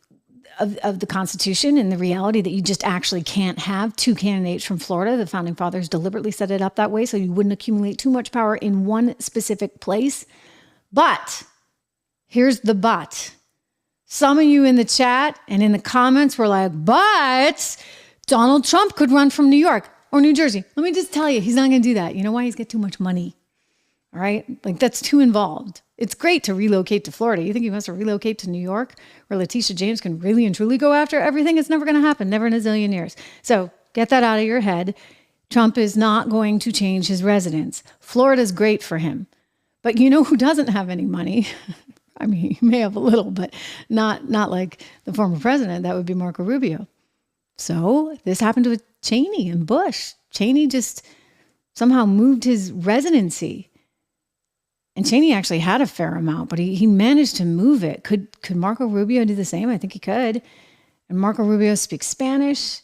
Constitution and the reality that you just actually can't have two candidates from Florida. The founding fathers deliberately set it up that way so you wouldn't accumulate too much power in one specific place. But here's the but. Some of you in the chat and in the comments were like, but Donald Trump could run from New York or New Jersey. Let me just tell you, he's not going to do that. You know why? He's got too much money. All right? Like, that's too involved. It's great to relocate to Florida. You think he wants to relocate to New York where Letitia James can really and truly go after everything? It's never going to happen. Never in a zillion years. So get that out of your head. Trump is not going to change his residence. Florida's great for him. But you know who doesn't have any money? I mean, he may have a little, but not like the former president. That would be Marco Rubio. So this happened with Cheney and Bush. Cheney just somehow moved his residency. And Cheney actually had a fair amount, but he managed to move it. Could Marco Rubio do the same? I think he could. And Marco Rubio speaks Spanish.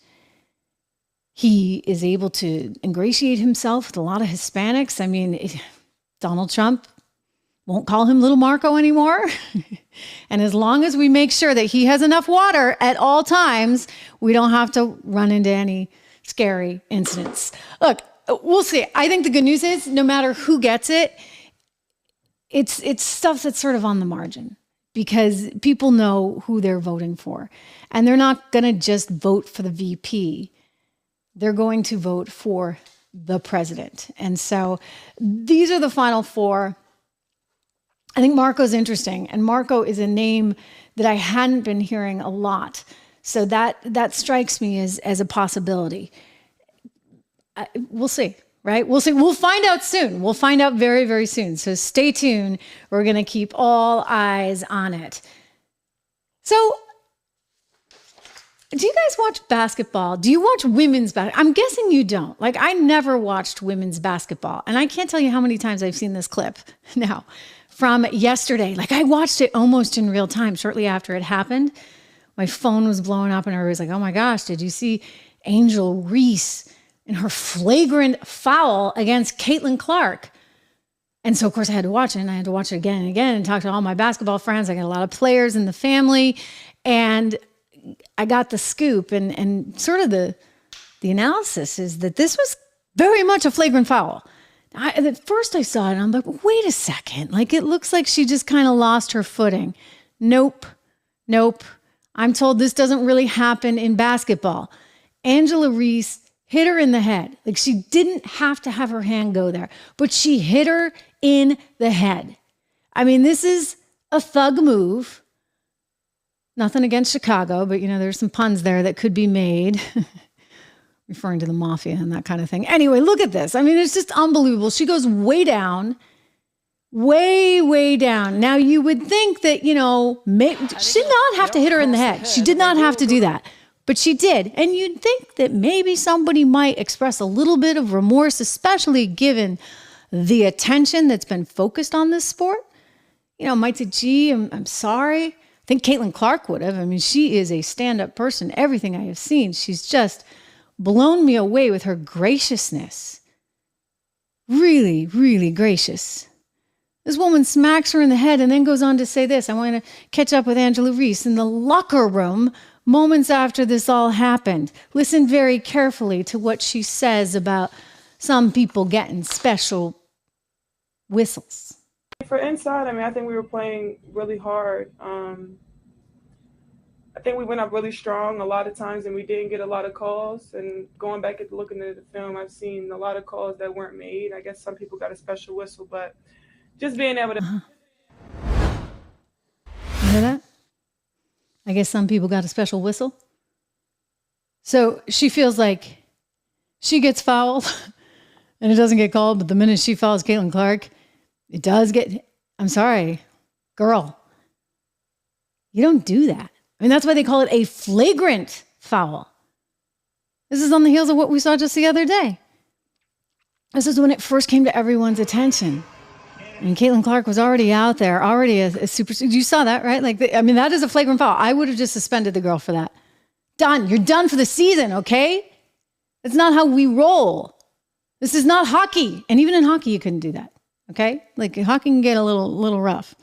He is able to ingratiate himself with a lot of Hispanics. I mean, Donald Trump won't call him Little Marco anymore. And as long as we make sure that he has enough water at all times, we don't have to run into any scary incidents. Look, we'll see. I think the good news is no matter who gets it, it's stuff that's sort of on the margin because people know who they're voting for. And they're not going to just vote for the VP. They're going to vote for the president. And so these are the final four. I think Marco's interesting. And Marco is a name that I hadn't been hearing a lot. So that strikes me as a possibility. We'll see. Right? We'll see. We'll find out soon. We'll find out very, very soon. So stay tuned. We're going to keep all eyes on it. So do you guys watch basketball? Do you watch women's basketball? I'm guessing you don't. Like, I never watched women's basketball. And I can't tell you how many times I've seen this clip now from yesterday. Like, I watched it almost in real time shortly after it happened. My phone was blowing up and everybody was like, oh my gosh, did you see Angel Reese and her flagrant foul against Caitlin Clark? And so, of course, I had to watch it, and I had to watch it again and again and talk to all my basketball friends. I got a lot of players in the family, and I got the scoop. And sort of the analysis is that this was very much a flagrant foul. At first I saw it, and I'm like, wait a second. Like, it looks like she just kind of lost her footing. Nope. I'm told this doesn't really happen in basketball. Angela Reese hit her in the head. Like, she didn't have to have her hand go there, but she hit her in the head. I mean, this is a thug move. Nothing against Chicago, but, there's some puns there that could be made, referring to the mafia and that kind of thing. Anyway, look at this. I mean, it's just unbelievable. She goes way down, way down. Now, you would think that, she did not have to hit her in the head. She did not have to do that. But she did. And you'd think that maybe somebody might express a little bit of remorse, especially given the attention that's been focused on this sport. Might say, gee, I'm sorry. I think Caitlin Clark would have. I mean, she is a stand-up person. Everything I have seen, she's just blown me away with her graciousness. Really, really gracious. This woman smacks her in the head and then goes on to say this. I want to catch up with Angela Reese in the locker room moments after this all happened. Listen very carefully to what she says about some people getting special whistles. For inside, I think we were playing really hard. I think we went up really strong a lot of times and we didn't get a lot of calls. And going back and looking at the film, I've seen a lot of calls that weren't made. I guess some people got a special whistle, but just being able to... You hear that? I guess some people got a special whistle. So she feels like she gets fouled and it doesn't get called, but the minute she fouls Caitlin Clark, it does get, I'm sorry, girl. You don't do that. I mean, that's why they call it a flagrant foul. This is on the heels of what we saw just the other day. This is when it first came to everyone's attention. And Caitlin Clark was already out there, already a super. You saw that, right? Like, that is a flagrant foul. I would have just suspended the girl for that. Done. You're done for the season, okay? That's not how we roll. This is not hockey. And even in hockey, you couldn't do that, okay? Like, hockey can get a little rough.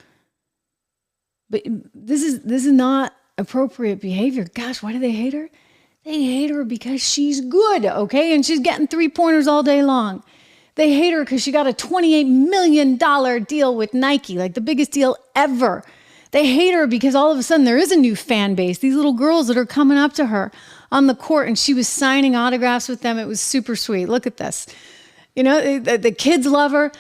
But this is not appropriate behavior. Gosh, why do they hate her? They hate her because she's good, okay? And she's getting 3-pointers all day long. They hate her because she got a $28 million deal with Nike, like the biggest deal ever. They hate her because all of a sudden there is a new fan base. These little girls that are coming up to her on the court, and she was signing autographs with them. It was super sweet. Look at this. You know, the kids love her.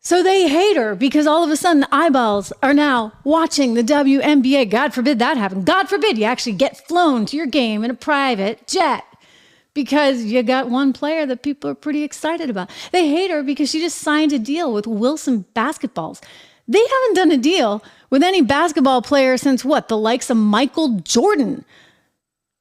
So they hate her because all of a sudden eyeballs are now watching the WNBA. God forbid that happen. God forbid you actually get flown to your game in a private jet because you got one player that people are pretty excited about. They hate her because she just signed a deal with Wilson Basketballs. They haven't done a deal with any basketball player since what? The likes of Michael Jordan.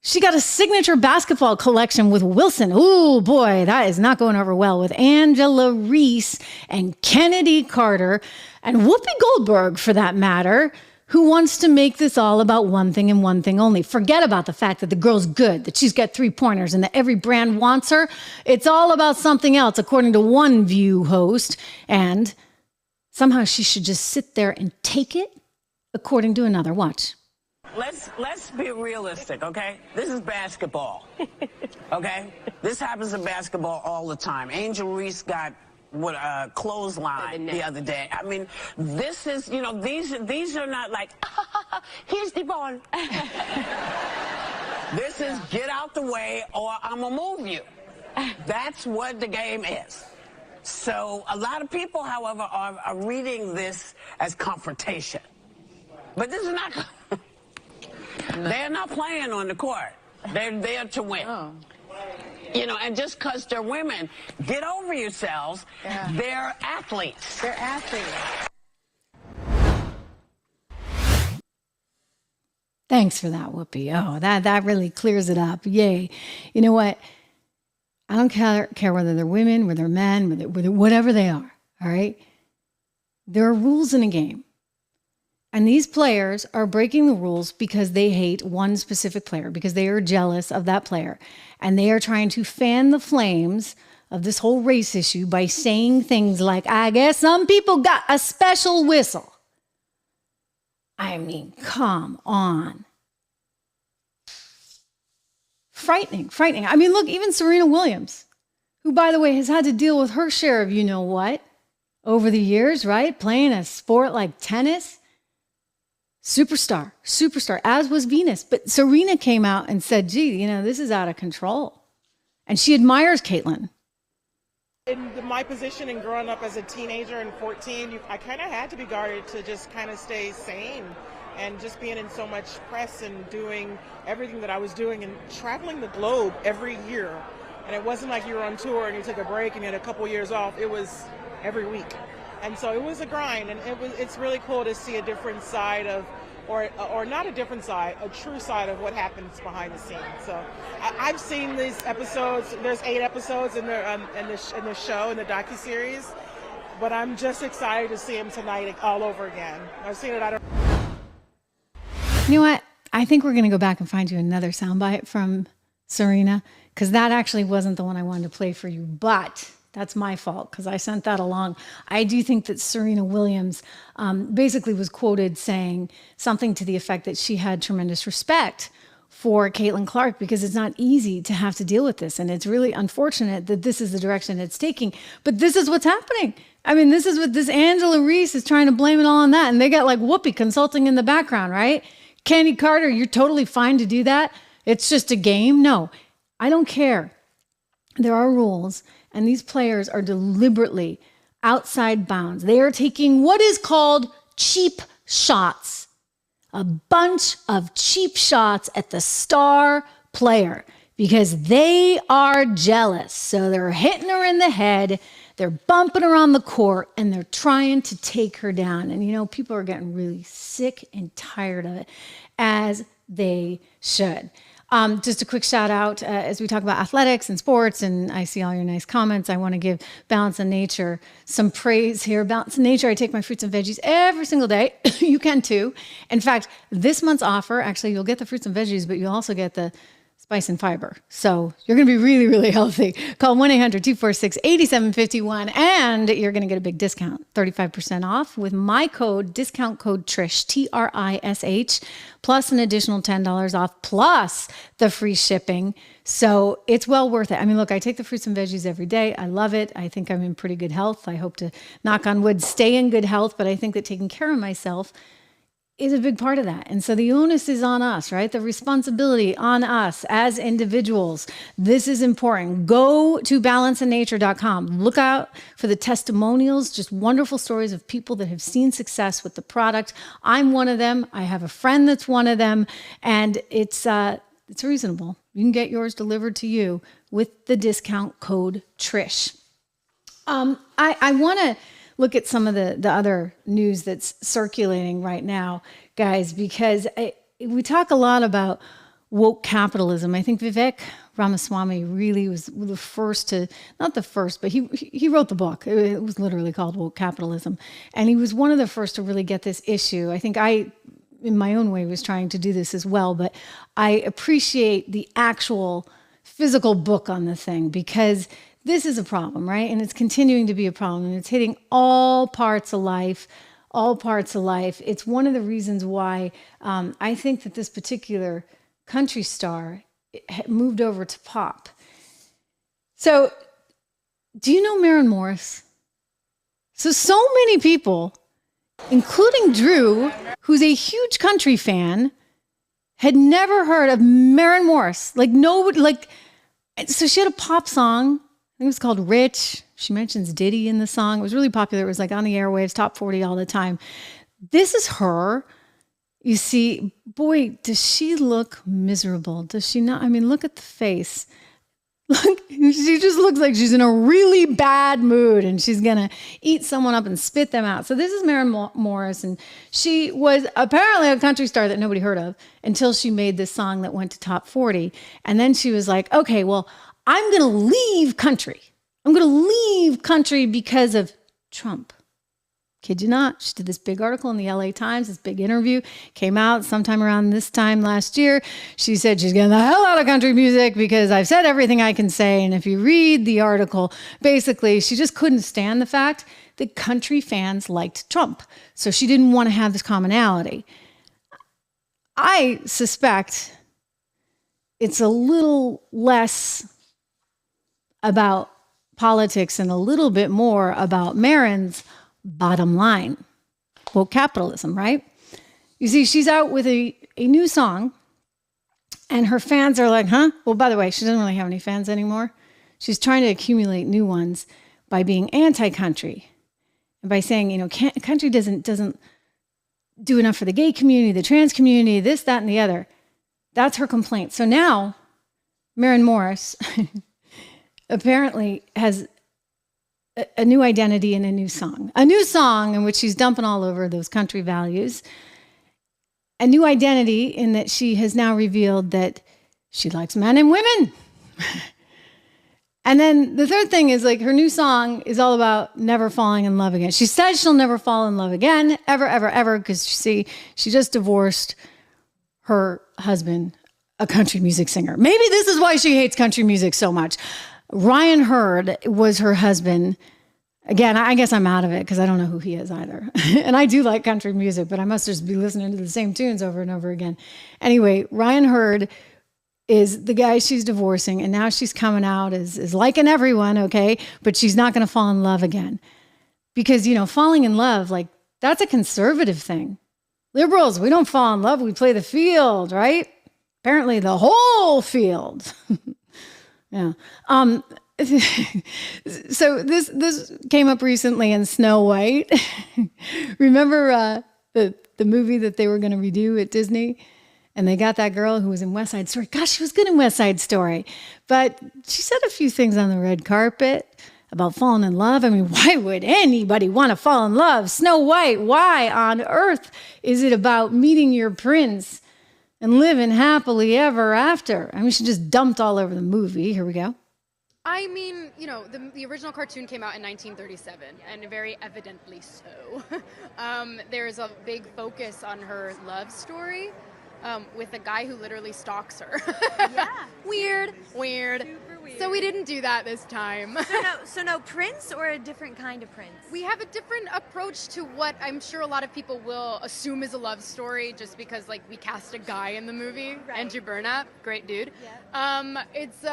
She got a signature basketball collection with Wilson. Ooh, boy, that is not going over well with Angela Reese and Kennedy Carter and Whoopi Goldberg, for that matter, who wants to make this all about one thing and one thing only. Forget about the fact that the girl's good, that she's got 3-pointers and that every brand wants her. It's all about something else, according to one View host. And somehow she should just sit there and take it, according to another. Watch. Let's be realistic, okay? This is basketball, okay? This happens in basketball all the time. Angel Reese got a clothesline the other day. I mean, this is, these are not like, here's the ball. This is get out the way or I'm gonna move you. That's what the game is. So a lot of people, however, are reading this as confrontation. But this is not. They're not playing on the court. They're there to win. Oh. And just because they're women, get over yourselves. Yeah. They're athletes. They're athletes. Thanks for that, Whoopi. Oh, that really clears it up. Yay. You know what? I don't care whether they're women, whether they're men, whatever they are, all right? There are rules in a game. And these players are breaking the rules because they hate one specific player, because they are jealous of that player. And they are trying to fan the flames of this whole race issue by saying things like, I guess some people got a special whistle. I mean, come on. Frightening. I mean, look, even Serena Williams, who, by the way, has had to deal with her share of you-know-what over the years, right? Playing a sport like tennis. Superstar, as was Venus. But Serena came out and said, gee, this is out of control. And she admires Caitlin. In my position and growing up as a teenager and 14, I kind of had to be guarded to just kind of stay sane. And just being in so much press and doing everything that I was doing and traveling the globe every year. And it wasn't like you were on tour and you took a break and you had a couple years off. It was every week. And so it was a grind, and it's really cool to see a different side of, or not a different side, a true side of what happens behind the scenes. So I've seen these episodes. There's 8 episodes in the show, in the docuseries, but I'm just excited to see them tonight all over again. I've seen it. You know what? I think we're going to go back and find you another soundbite from Serena, because that actually wasn't the one I wanted to play for you, but that's my fault because I sent that along. I do think that Serena Williams basically was quoted saying something to the effect that she had tremendous respect for Caitlin Clark because it's not easy to have to deal with this. And it's really unfortunate that this is the direction it's taking. But this is what's happening. I mean, this is what this Angela Reese is trying to blame it all on that. And they got like Whoopi consulting in the background, right? Candy Carter, you're totally fine to do that. It's just a game. No, I don't care. There are rules. And these players are deliberately outside bounds. They are taking what is called cheap shots. a bunch of cheap shots at the star player because they are jealous. So they're hitting her in the head, they're bumping her on the court, and they're trying to take her down. And, you know, people are getting really sick and tired of it, as they should. Just a quick shout out as we talk about athletics and sports, and I see all your nice comments. I want to give Balance and Nature some praise here. Balance and Nature, I take my fruits and veggies every single day. You can too. In fact, this month's offer, actually, you'll get the fruits and veggies, but you'll also get the spice and fiber. So you're going to be really, really healthy. Call 1-800-246-8751 and you're going to get a big discount, 35% off with my discount code TRISH, TRISH, plus an additional $10 off, plus the free shipping. So it's well worth it. I mean, look, I take the fruits and veggies every day. I love it. I think I'm in pretty good health. I hope to, knock on wood, stay in good health, but I think that taking care of myself is a big part of that. And so the onus is on us, right? The responsibility on us as individuals. This is important. Go to balanceandnature.com. Look out for the testimonials, just wonderful stories of people that have seen success with the product. I'm one of them. I have a friend that's one of them, and it's reasonable. You can get yours delivered to you with the discount code TRISH. I want to look at some of the other news that's circulating right now, guys, because we talk a lot about woke capitalism. I think Vivek Ramaswamy really was the first to, not the first, but he wrote the book. It was literally called Woke Capitalism. And he was one of the first to really get this issue. I think I, in my own way, was trying to do this as well, but I appreciate the actual physical book on the thing because this is a problem, right? And it's continuing to be a problem, and it's hitting all parts of life, It's one of the reasons why I think that this particular country star moved over to pop. So, do you know Maren Morris? So many people, including Drew, who's a huge country fan, had never heard of Maren Morris. Like, nobody, so she had a pop song. I think it was called Rich. She mentions Diddy in the song. It was really popular. It was like on the airwaves, top 40 all the time. This is her. You see, boy, does she look miserable? Does she not? I mean, look at the face. Look, she just looks like she's in a really bad mood and she's going to eat someone up and spit them out. So this is Maren Morris, and she was apparently a country star that nobody heard of until she made this song that went to top 40. And then she was like, okay, well, I'm going to leave country. I'm going to leave country because of Trump. Kid you not. She did this big article in the LA Times, this big interview, came out sometime around this time last year. She said she's getting the hell out of country music because I've said everything I can say. And if you read the article, basically, she just couldn't stand the fact that country fans liked Trump. So she didn't want to have this commonality. I suspect it's a little less about politics and a little bit more about Maren's bottom line. Woke capitalism, right? You see, she's out with a new song and her fans are like, huh? Well, by the way, she doesn't really have any fans anymore. She's trying to accumulate new ones by being anti-country and by saying, you know, country doesn't do enough for the gay community, the trans community, this, that, and the other. That's her complaint. So now Maren Morris apparently has a new identity and a new song in which she's dumping all over those country values, a new identity in that she has now revealed that she likes men and women. And then the third thing is, like, her new song is all about never falling in love again. She says she'll never fall in love again, ever, ever, ever, because she just divorced her husband, a country music singer. Maybe this is why she hates country music so much. Ryan Hurd was her husband. Again, I guess I'm out of it because I don't know who he is either. And I do like country music, but I must just be listening to the same tunes over and over again. Anyway, Ryan Hurd is the guy she's divorcing, and now she's coming out as liking everyone, okay? But she's not going to fall in love again. Because, you know, falling in love, like, that's a conservative thing. Liberals, we don't fall in love, we play the field, right? Apparently the whole field. Yeah. So this came up recently in Snow White. Remember the the movie that they were going to redo at Disney. And they got that girl who was in West Side Story. Gosh, she was good in West Side Story. But she said a few things on the red carpet about falling in love. I mean, why would anybody want to fall in love? Snow White, why on earth is it about meeting your prince and living happily ever after? I mean, she just dumped all over the movie. Here we go. I mean, you know, the original cartoon came out in 1937, and very evidently so. There's a big focus on her love story with a guy who literally stalks her. Yeah. Weird. Super weird. So we didn't do that this time. So no prince or a different kind of prince? We have a different approach to what I'm sure a lot of people will assume is a love story just because, like, we cast a guy in the movie. Right. Andrew Burnap, great dude. Yeah. It's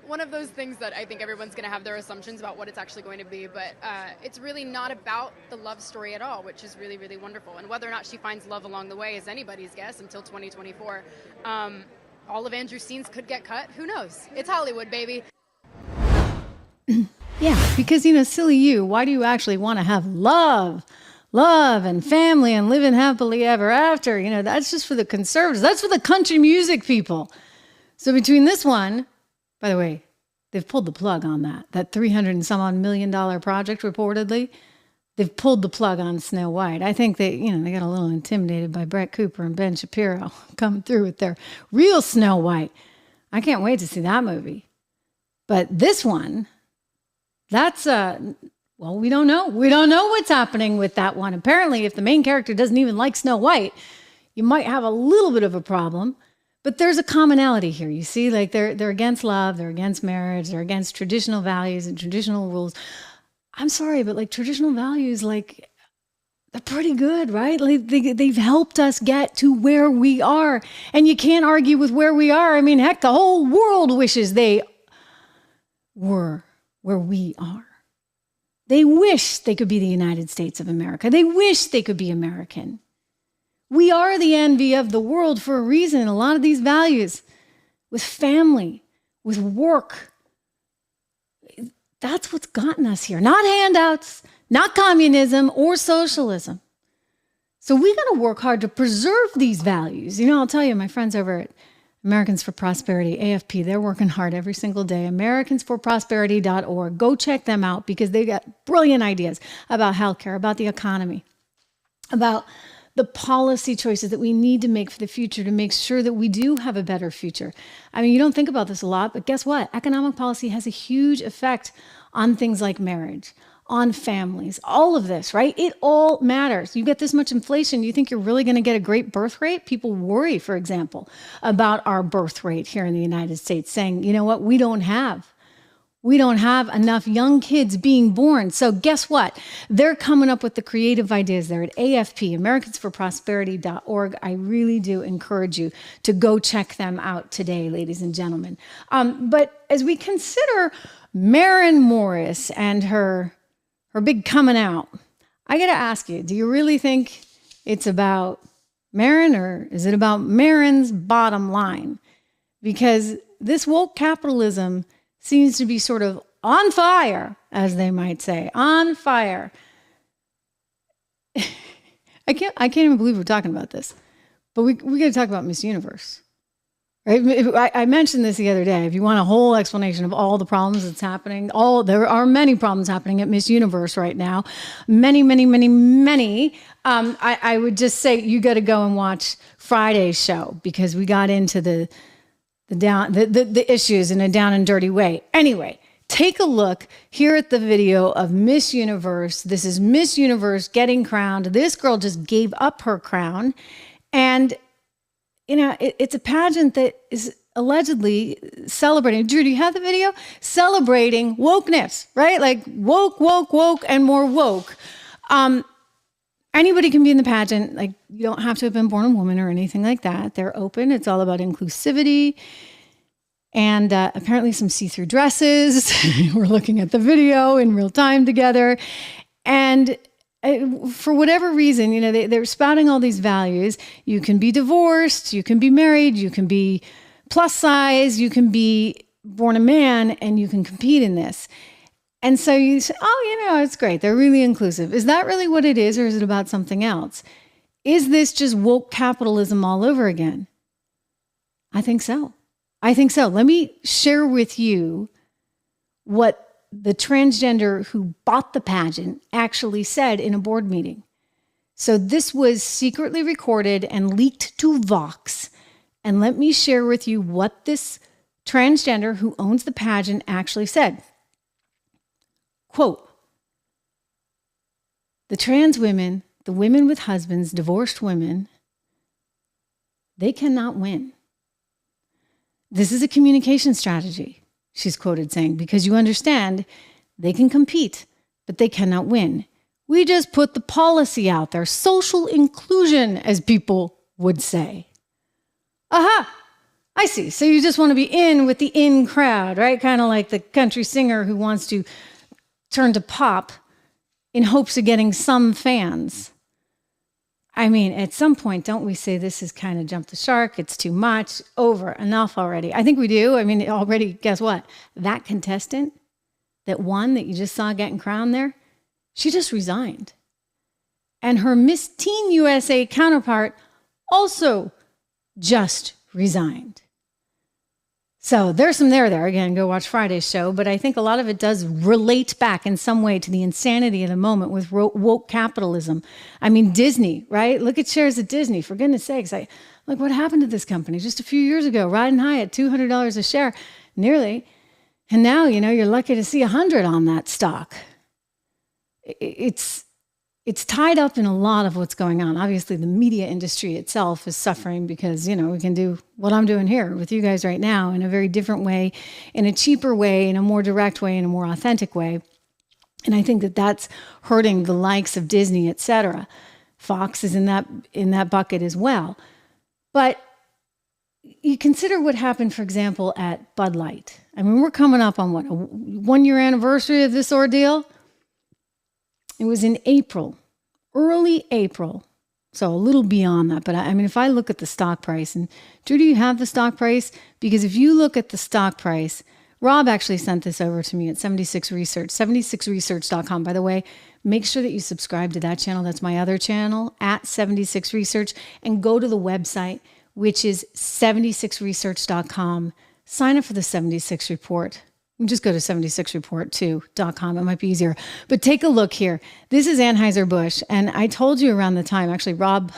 one of those things that I think everyone's going to have their assumptions about what it's actually going to be, but it's really not about the love story at all, which is really, really wonderful. And whether or not she finds love along the way is anybody's guess until 2024. All of Andrew's scenes could get cut. Who knows? It's Hollywood, baby. Yeah, because, you know, silly you, why do you actually want to have love and family and living happily ever after? You know, that's just for the conservatives. That's for the country music people. So between this one, by the way, they've pulled the plug on that $300 and some odd million project reportedly. They've pulled the plug on Snow White. I think they got a little intimidated by Brett Cooper and Ben Shapiro coming through with their real Snow White. I can't wait to see that movie. But this one, that's, well, we don't know. We don't know what's happening with that one. Apparently, if the main character doesn't even like Snow White, you might have a little bit of a problem. But there's a commonality here. You see, like they're against love, they're against marriage, they're against traditional values and traditional rules. I'm sorry, but like traditional values, like they're pretty good, right? Like they've helped us get to where we are. And you can't argue with where we are. I mean, heck, the whole world wishes they were where we are. They wish they could be the United States of America. They wish they could be American. We are the envy of the world for a reason. A lot of these values with family, with work, that's what's gotten us here. Not handouts, not communism or socialism. So we got to work hard to preserve these values. You know, I'll tell you, my friends over at Americans for Prosperity, AFP, they're working hard every single day. AmericansForProsperity.org. Go check them out because they got brilliant ideas about healthcare, about the economy, about the policy choices that we need to make for the future to make sure that we do have a better future. I mean, you don't think about this a lot, but guess what? Economic policy has a huge effect on things like marriage, on families, all of this, right? It all matters. You get this much inflation, you think you're really going to get a great birth rate? People worry, for example, about our birth rate here in the United States, saying, you know what, we don't have enough young kids being born. So guess what? They're coming up with the creative ideas there at AFP, AmericansForProsperity.org. I really do encourage you to go check them out today, ladies and gentlemen. But as we consider Maren Morris and her big coming out, I got to ask you, do you really think it's about Maren or is it about Maren's bottom line? Because this woke capitalism seems to be sort of on fire, as they might say, on fire. I can't even believe we're talking about this, but we got to talk about Miss Universe, right? I mentioned this the other day. If you want a whole explanation of all the problems that's happening, there are many problems happening at Miss Universe right now, many. I would just say you got to go and watch Friday's show because we got into the issues in a down and dirty way. Anyway, take a look here at the video of Miss Universe. This is Miss Universe getting crowned. This girl just gave up her crown. And, you know, it's a pageant that is allegedly celebrating. Drew, do you have the video? Celebrating wokeness, right? Like woke, and more woke. Anybody can be in the pageant. Like, you don't have to have been born a woman or anything like that. They're open. It's all about inclusivity. And apparently some see-through dresses. We're looking at the video in real time together. And for whatever reason, you know, they're spouting all these values. You can be divorced. You can be married. You can be plus size. You can be born a man. And you can compete in this. And so you say, oh, you know, it's great. They're really inclusive. Is that really what it is, or is it about something else? Is this just woke capitalism all over again? I think so. I think so. Let me share with you what the transgender who bought the pageant actually said in a board meeting. So this was secretly recorded and leaked to Vox. And let me share with you what this transgender who owns the pageant actually said. Quote, the trans women, the women with husbands, divorced women, they cannot win. This is a communication strategy, she's quoted saying, because you understand they can compete, but they cannot win. We just put the policy out there, social inclusion, as people would say. Aha, I see. So you just want to be in with the in crowd, right? Kind of like the country singer who wants to turn to pop in hopes of getting some fans. I mean, at some point, don't we say this is kind of jumped the shark? It's too much, over, enough already. I think we do. I mean, already, guess what? That contestant, that one that you just saw getting crowned there, she just resigned. And her Miss Teen USA counterpart also just resigned. So there's some there. Again, go watch Friday's show. But I think a lot of it does relate back in some way to the insanity of the moment with woke capitalism. I mean, Disney, right? Look at shares of Disney. For goodness sakes, look what happened to this company just a few years ago, riding high at $200 a share, nearly. And now, you're lucky to see 100 on that stock. It's tied up in a lot of what's going on. Obviously, the media industry itself is suffering because, we can do what I'm doing here with you guys right now in a very different way, in a cheaper way, in a more direct way, in a more authentic way. And I think that that's hurting the likes of Disney, et cetera. Fox is in that bucket as well. But you consider what happened, for example, at Bud Light. I mean, we're coming up on what, a 1-year anniversary of this ordeal? It was in April, early April, so a little beyond that. But I mean, if I look at the stock price, and Judy, you have the stock price? Because if you look at the stock price, Rob actually sent this over to me at 76 Research, 76research.com. By the way, make sure that you subscribe to that channel. That's my other channel, at 76 Research, and go to the website, which is 76research.com. Sign up for the 76 Report. Just go to 76report2.com. It might be easier. But take a look here. This is Anheuser-Busch. And I told you around the time, actually, Rob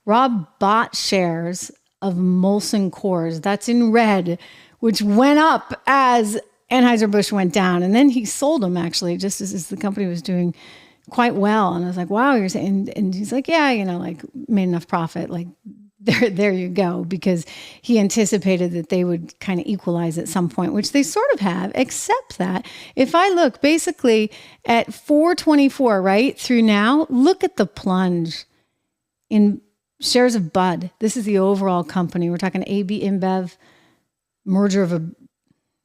bought shares of Molson Coors. That's in red, which went up as Anheuser-Busch went down. And then he sold them, actually, just as the company was doing quite well. And I was like, wow, you're saying, and he's like, yeah, made enough profit. Like, there you go, because he anticipated that they would kind of equalize at some point, which they sort of have, except that if I look basically at 424 right through now, look at the plunge in shares of Bud. This is the overall company. We're talking AB InBev, merger of a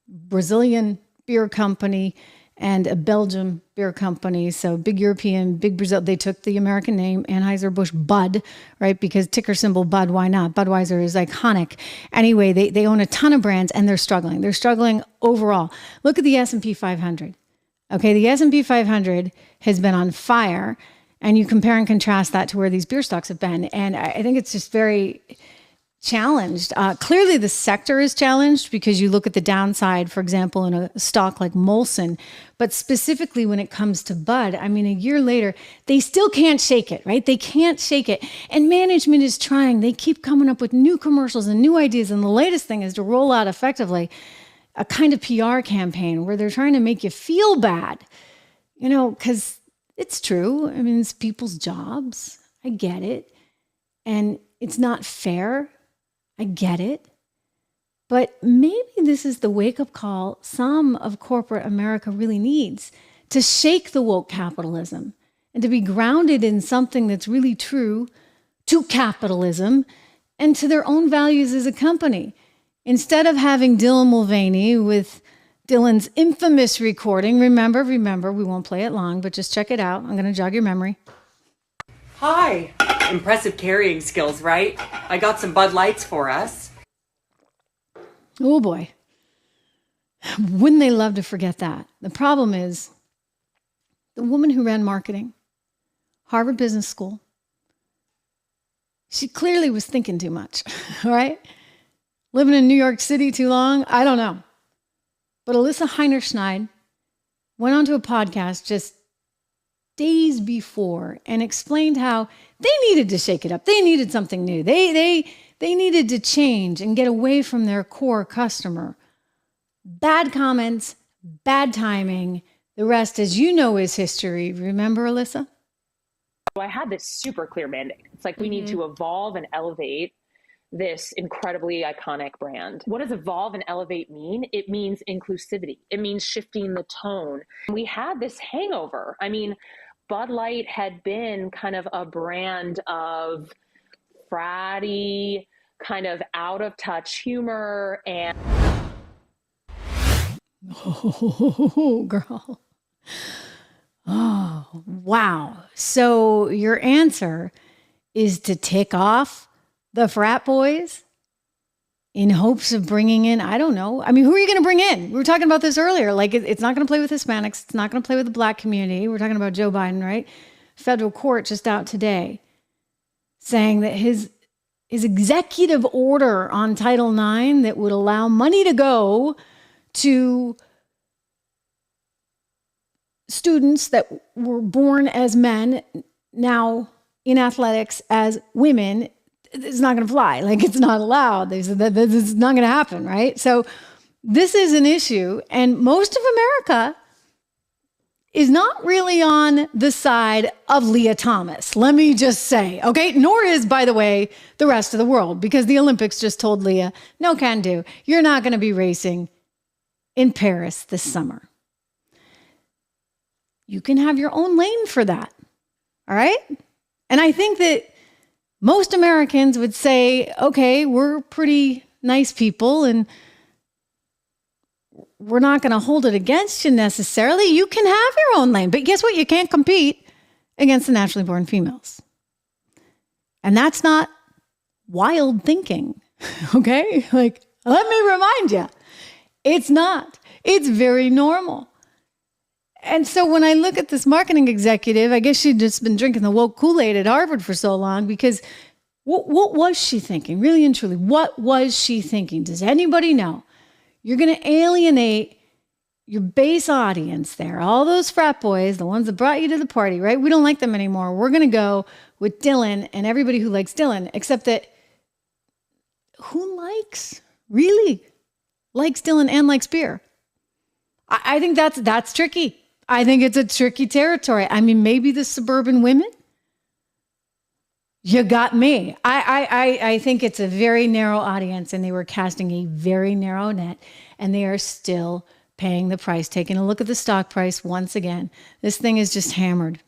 Brazilian beer company and a Belgium beer company. So big European, big Brazil. They took the American name, Anheuser-Busch Bud, right? Because ticker symbol Bud, why not? Budweiser is iconic. Anyway, they own a ton of brands and they're struggling. They're struggling overall. Look at the S&P 500. Okay, the S&P 500 has been on fire, and you compare and contrast that to where these beer stocks have been. And I think it's just very challenged. Clearly the sector is challenged because you look at the downside, for example, in a stock like Molson, but specifically when it comes to Bud, I mean, a year later, they still can't shake it, right? They can't shake it. And management is trying. They keep coming up with new commercials and new ideas. And the latest thing is to roll out effectively a kind of PR campaign where they're trying to make you feel bad, because it's true. I mean, it's people's jobs. I get it. And it's not fair. I get it. But maybe this is the wake-up call some of corporate America really needs to shake the woke capitalism and to be grounded in something that's really true to capitalism and to their own values as a company. Instead of having Dylan Mulvaney with Dylan's infamous recording, remember, we won't play it long, but just check it out. I'm going to jog your memory. Hi. Impressive carrying skills, right? I got some Bud Lights for us. Oh boy. Wouldn't they love to forget that? The problem is the woman who ran marketing, Harvard Business School, She clearly was thinking too much, all right? Living in New York City too long, I don't know. But Alyssa Heinerschneid went onto a podcast just days before and explained how they needed to shake it up. They needed something new. They needed to change and get away from their core customer. Bad comments, bad timing. The rest, as you know, is history. Remember, Alyssa? I had this super clear mandate. It's like we need to evolve and elevate this incredibly iconic brand. What does evolve and elevate mean? It means inclusivity. It means shifting the tone. We had this hangover. I mean, Bud Light had been kind of a brand of fratty, kind of out of touch humor and... Oh, girl. Oh, wow. So your answer is to tick off the frat boys in hopes of bringing in, I don't know. I mean, who are you going to bring in? We were talking about this earlier. Like, it's not going to play with Hispanics. It's not going to play with the black community. We're talking about Joe Biden, right? Federal court just out today saying that his executive order on Title IX that would allow money to go to students that were born as men, now in athletics as women, it's not going to fly. Like, it's not allowed. They said that this is not going to happen, right? So this is an issue, and most of America is not really on the side of Leah Thomas. Let me just say, okay? Nor is, by the way, the rest of the world, because the Olympics just told Leah, no can do. You're not going to be racing in Paris this summer. You can have your own lane for that, all right? And I think that most Americans would say, okay, we're pretty nice people and we're not going to hold it against you necessarily. You can have your own lane. But guess what? You can't compete against the naturally born females. And that's not wild thinking, okay? Like, let me remind you, it's not. It's very normal. And so when I look at this marketing executive, I guess she'd just been drinking the woke Kool-Aid at Harvard for so long, because what was she thinking? Really and truly, what was she thinking? Does anybody know? You're going to alienate your base audience there. All those frat boys, the ones that brought you to the party, right? We don't like them anymore. We're going to go with Dylan and everybody who likes Dylan, except that who really likes Dylan and likes beer? I think that's tricky. I think it's a tricky territory. I mean, maybe the suburban women. You got me. I think it's a very narrow audience, and they were casting a very narrow net, and they are still paying the price. Taking a look at the stock price once again, this thing is just hammered.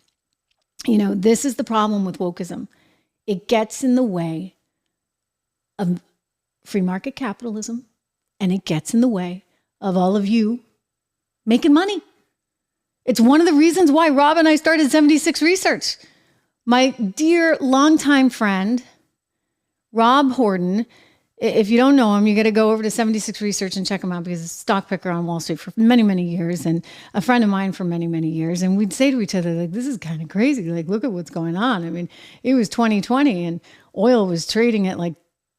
You know, this is the problem with wokeism. It gets in the way of free market capitalism, and it gets in the way of all of you making money. It's one of the reasons why Rob and I started 76 Research. My dear longtime friend, Rob Horton, if you don't know him, you got to go over to 76 Research and check him out, because he's a stock picker on Wall Street for many, many years, and a friend of mine for many, many years. And we'd say to each other, like, this is kind of crazy. Like, look at what's going on. I mean, it was 2020 and oil was trading at like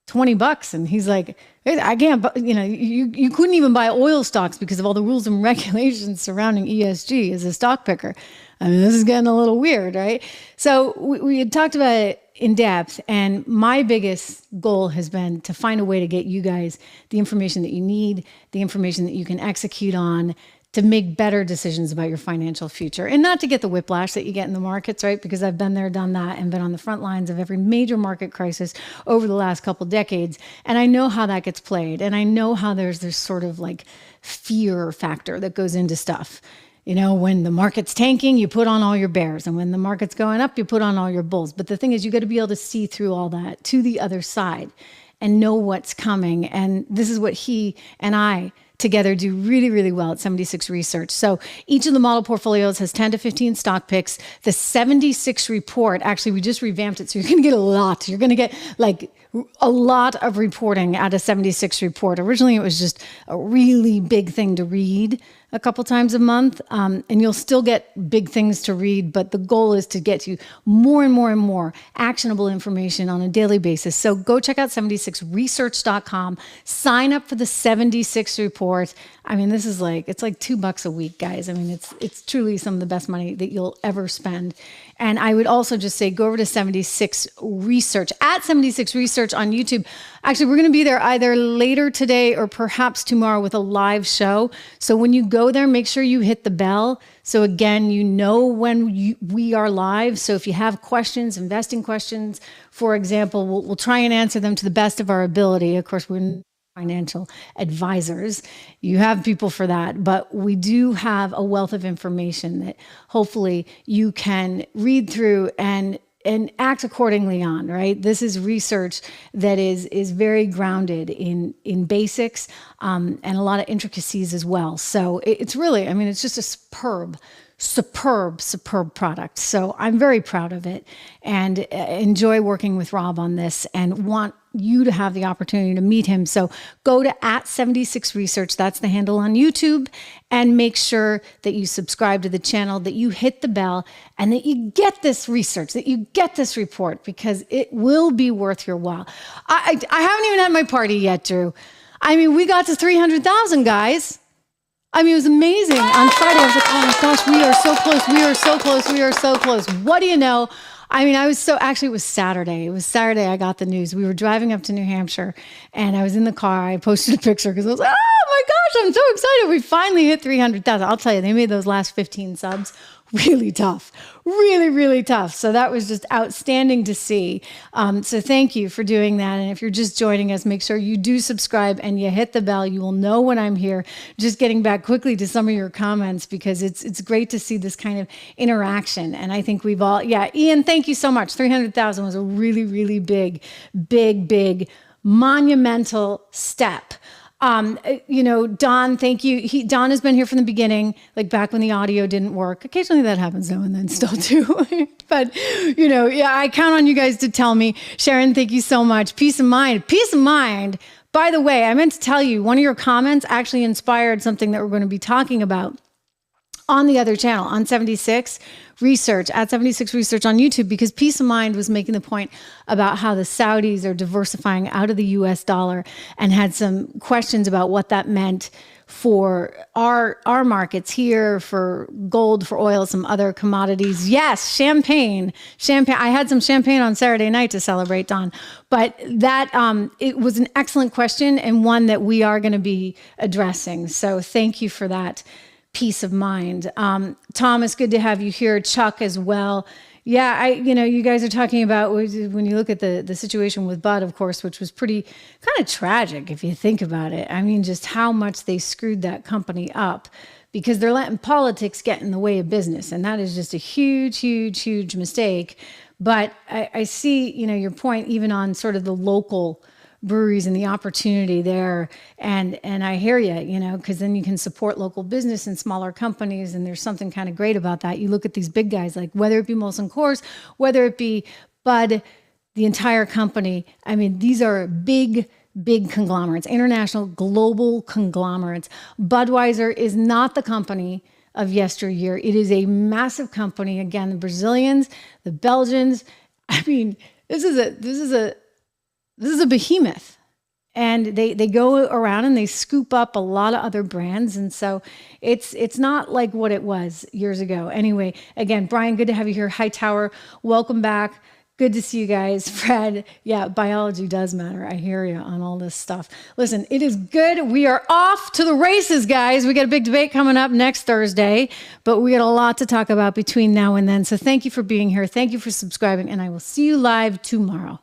$20. And he's like, I can't, you couldn't even buy oil stocks because of all the rules and regulations surrounding ESG as a stock picker. I mean, this is getting a little weird, right? So we had talked about it in depth, and my biggest goal has been to find a way to get you guys the information that you need, the information that you can execute on to make better decisions about your financial future, and not to get the whiplash that you get in the markets, right? Because I've been there, done that, and been on the front lines of every major market crisis over the last couple decades. And I know how that gets played. And I know how there's this sort of like fear factor that goes into stuff. You know, when the market's tanking, you put on all your bears. And when the market's going up, you put on all your bulls. But the thing is, you got to be able to see through all that to the other side and know what's coming. And this is what he and I together do really, really well at 76 Research. So each of the model portfolios has 10 to 15 stock picks. The 76 report, actually, we just revamped it. So you're going to get a lot. You're going to get like a lot of reporting out of 76 Report. Originally, it was just a really big thing to read a couple times a month, and you'll still get big things to read, but the goal is to get you more and more and more actionable information on a daily basis. So go check out 76research.com, sign up for the 76 Report. I mean, this is it's like $2 a week, guys. I mean, it's truly some of the best money that you'll ever spend. And I would also just say, go over to 76 Research, at 76 Research on YouTube. Actually, we're going to be there either later today or perhaps tomorrow with a live show. So when you go there, make sure you hit the bell. So again, you know when we are live. So if you have questions, investing questions, for example, we'll try and answer them to the best of our ability. Of course, we're financial advisors. You have people for that, but we do have a wealth of information that hopefully you can read through and act accordingly on, right? This is research that is very grounded in basics and a lot of intricacies as well. So it's really, I mean, it's just a superb product. So I'm very proud of it and enjoy working with Rob on this and want you to have the opportunity to meet him. So go to at 76 Research, that's the handle on YouTube, and make sure that you subscribe to the channel, that you hit the bell, and that you get this research, that you get this report, because it will be worth your while. I haven't even had my party yet, Drew. I mean, we got to 300,000, guys. I mean, it was amazing. On Friday, I was like, oh my gosh, we are so close. We are so close. We are so close. What do you know? I mean, actually, it was Saturday. It was Saturday I got the news. We were driving up to New Hampshire, and I was in the car. I posted a picture because I was like, oh my gosh, I'm so excited. We finally hit 300,000. I'll tell you, they made those last 15 subs really tough. Really, really tough. So that was just outstanding to see. So thank you for doing that. And if you're just joining us, make sure you do subscribe and you hit the bell. You will know when I'm here. Just getting back quickly to some of your comments, because it's great to see this kind of interaction. And I think we've all, Ian, thank you so much. 300,000 was a really, really big monumental step. Don, thank you. Don has been here from the beginning, like back when the audio didn't work. Occasionally that happens now and then still too. But, I count on you guys to tell me. Sharon, thank you so much. Peace of mind. Peace of mind. By the way, I meant to tell you, one of your comments actually inspired something that we're going to be talking about on the other channel, on 76 Research, at 76 Research on YouTube, because Peace of Mind was making the point about how the Saudis are diversifying out of the US dollar and had some questions about what that meant for our markets here, for gold, for oil, some other commodities. Yes, champagne. I had some champagne on Saturday night to celebrate, Don. But that it was an excellent question and one that we are going to be addressing. So thank you for that. Peace of mind. Thomas, good to have you here. Chuck as well. Yeah, you guys are talking about when you look at the situation with Bud, of course, which was pretty kind of tragic if you think about it. I mean, just how much they screwed that company up because they're letting politics get in the way of business. And that is just a huge mistake. But I see, your point even on sort of the local breweries and the opportunity there. And I hear you, because then you can support local business and smaller companies. And there's something kind of great about that. You look at these big guys, like whether it be Molson Coors, whether it be Bud, the entire company. I mean, these are big conglomerates, international, global conglomerates. Budweiser is not the company of yesteryear. It is a massive company. Again, the Brazilians, the Belgians. I mean, this is a behemoth, and they go around and they scoop up a lot of other brands. And so it's not like what it was years ago. Anyway, again, Brian, good to have you here. Hightower, welcome back. Good to see you guys. Fred, yeah, biology does matter. I hear you on all this stuff. Listen, it is good. We are off to the races, guys. We got a big debate coming up next Thursday, but we got a lot to talk about between now and then. So thank you for being here. Thank you for subscribing, and I will see you live tomorrow.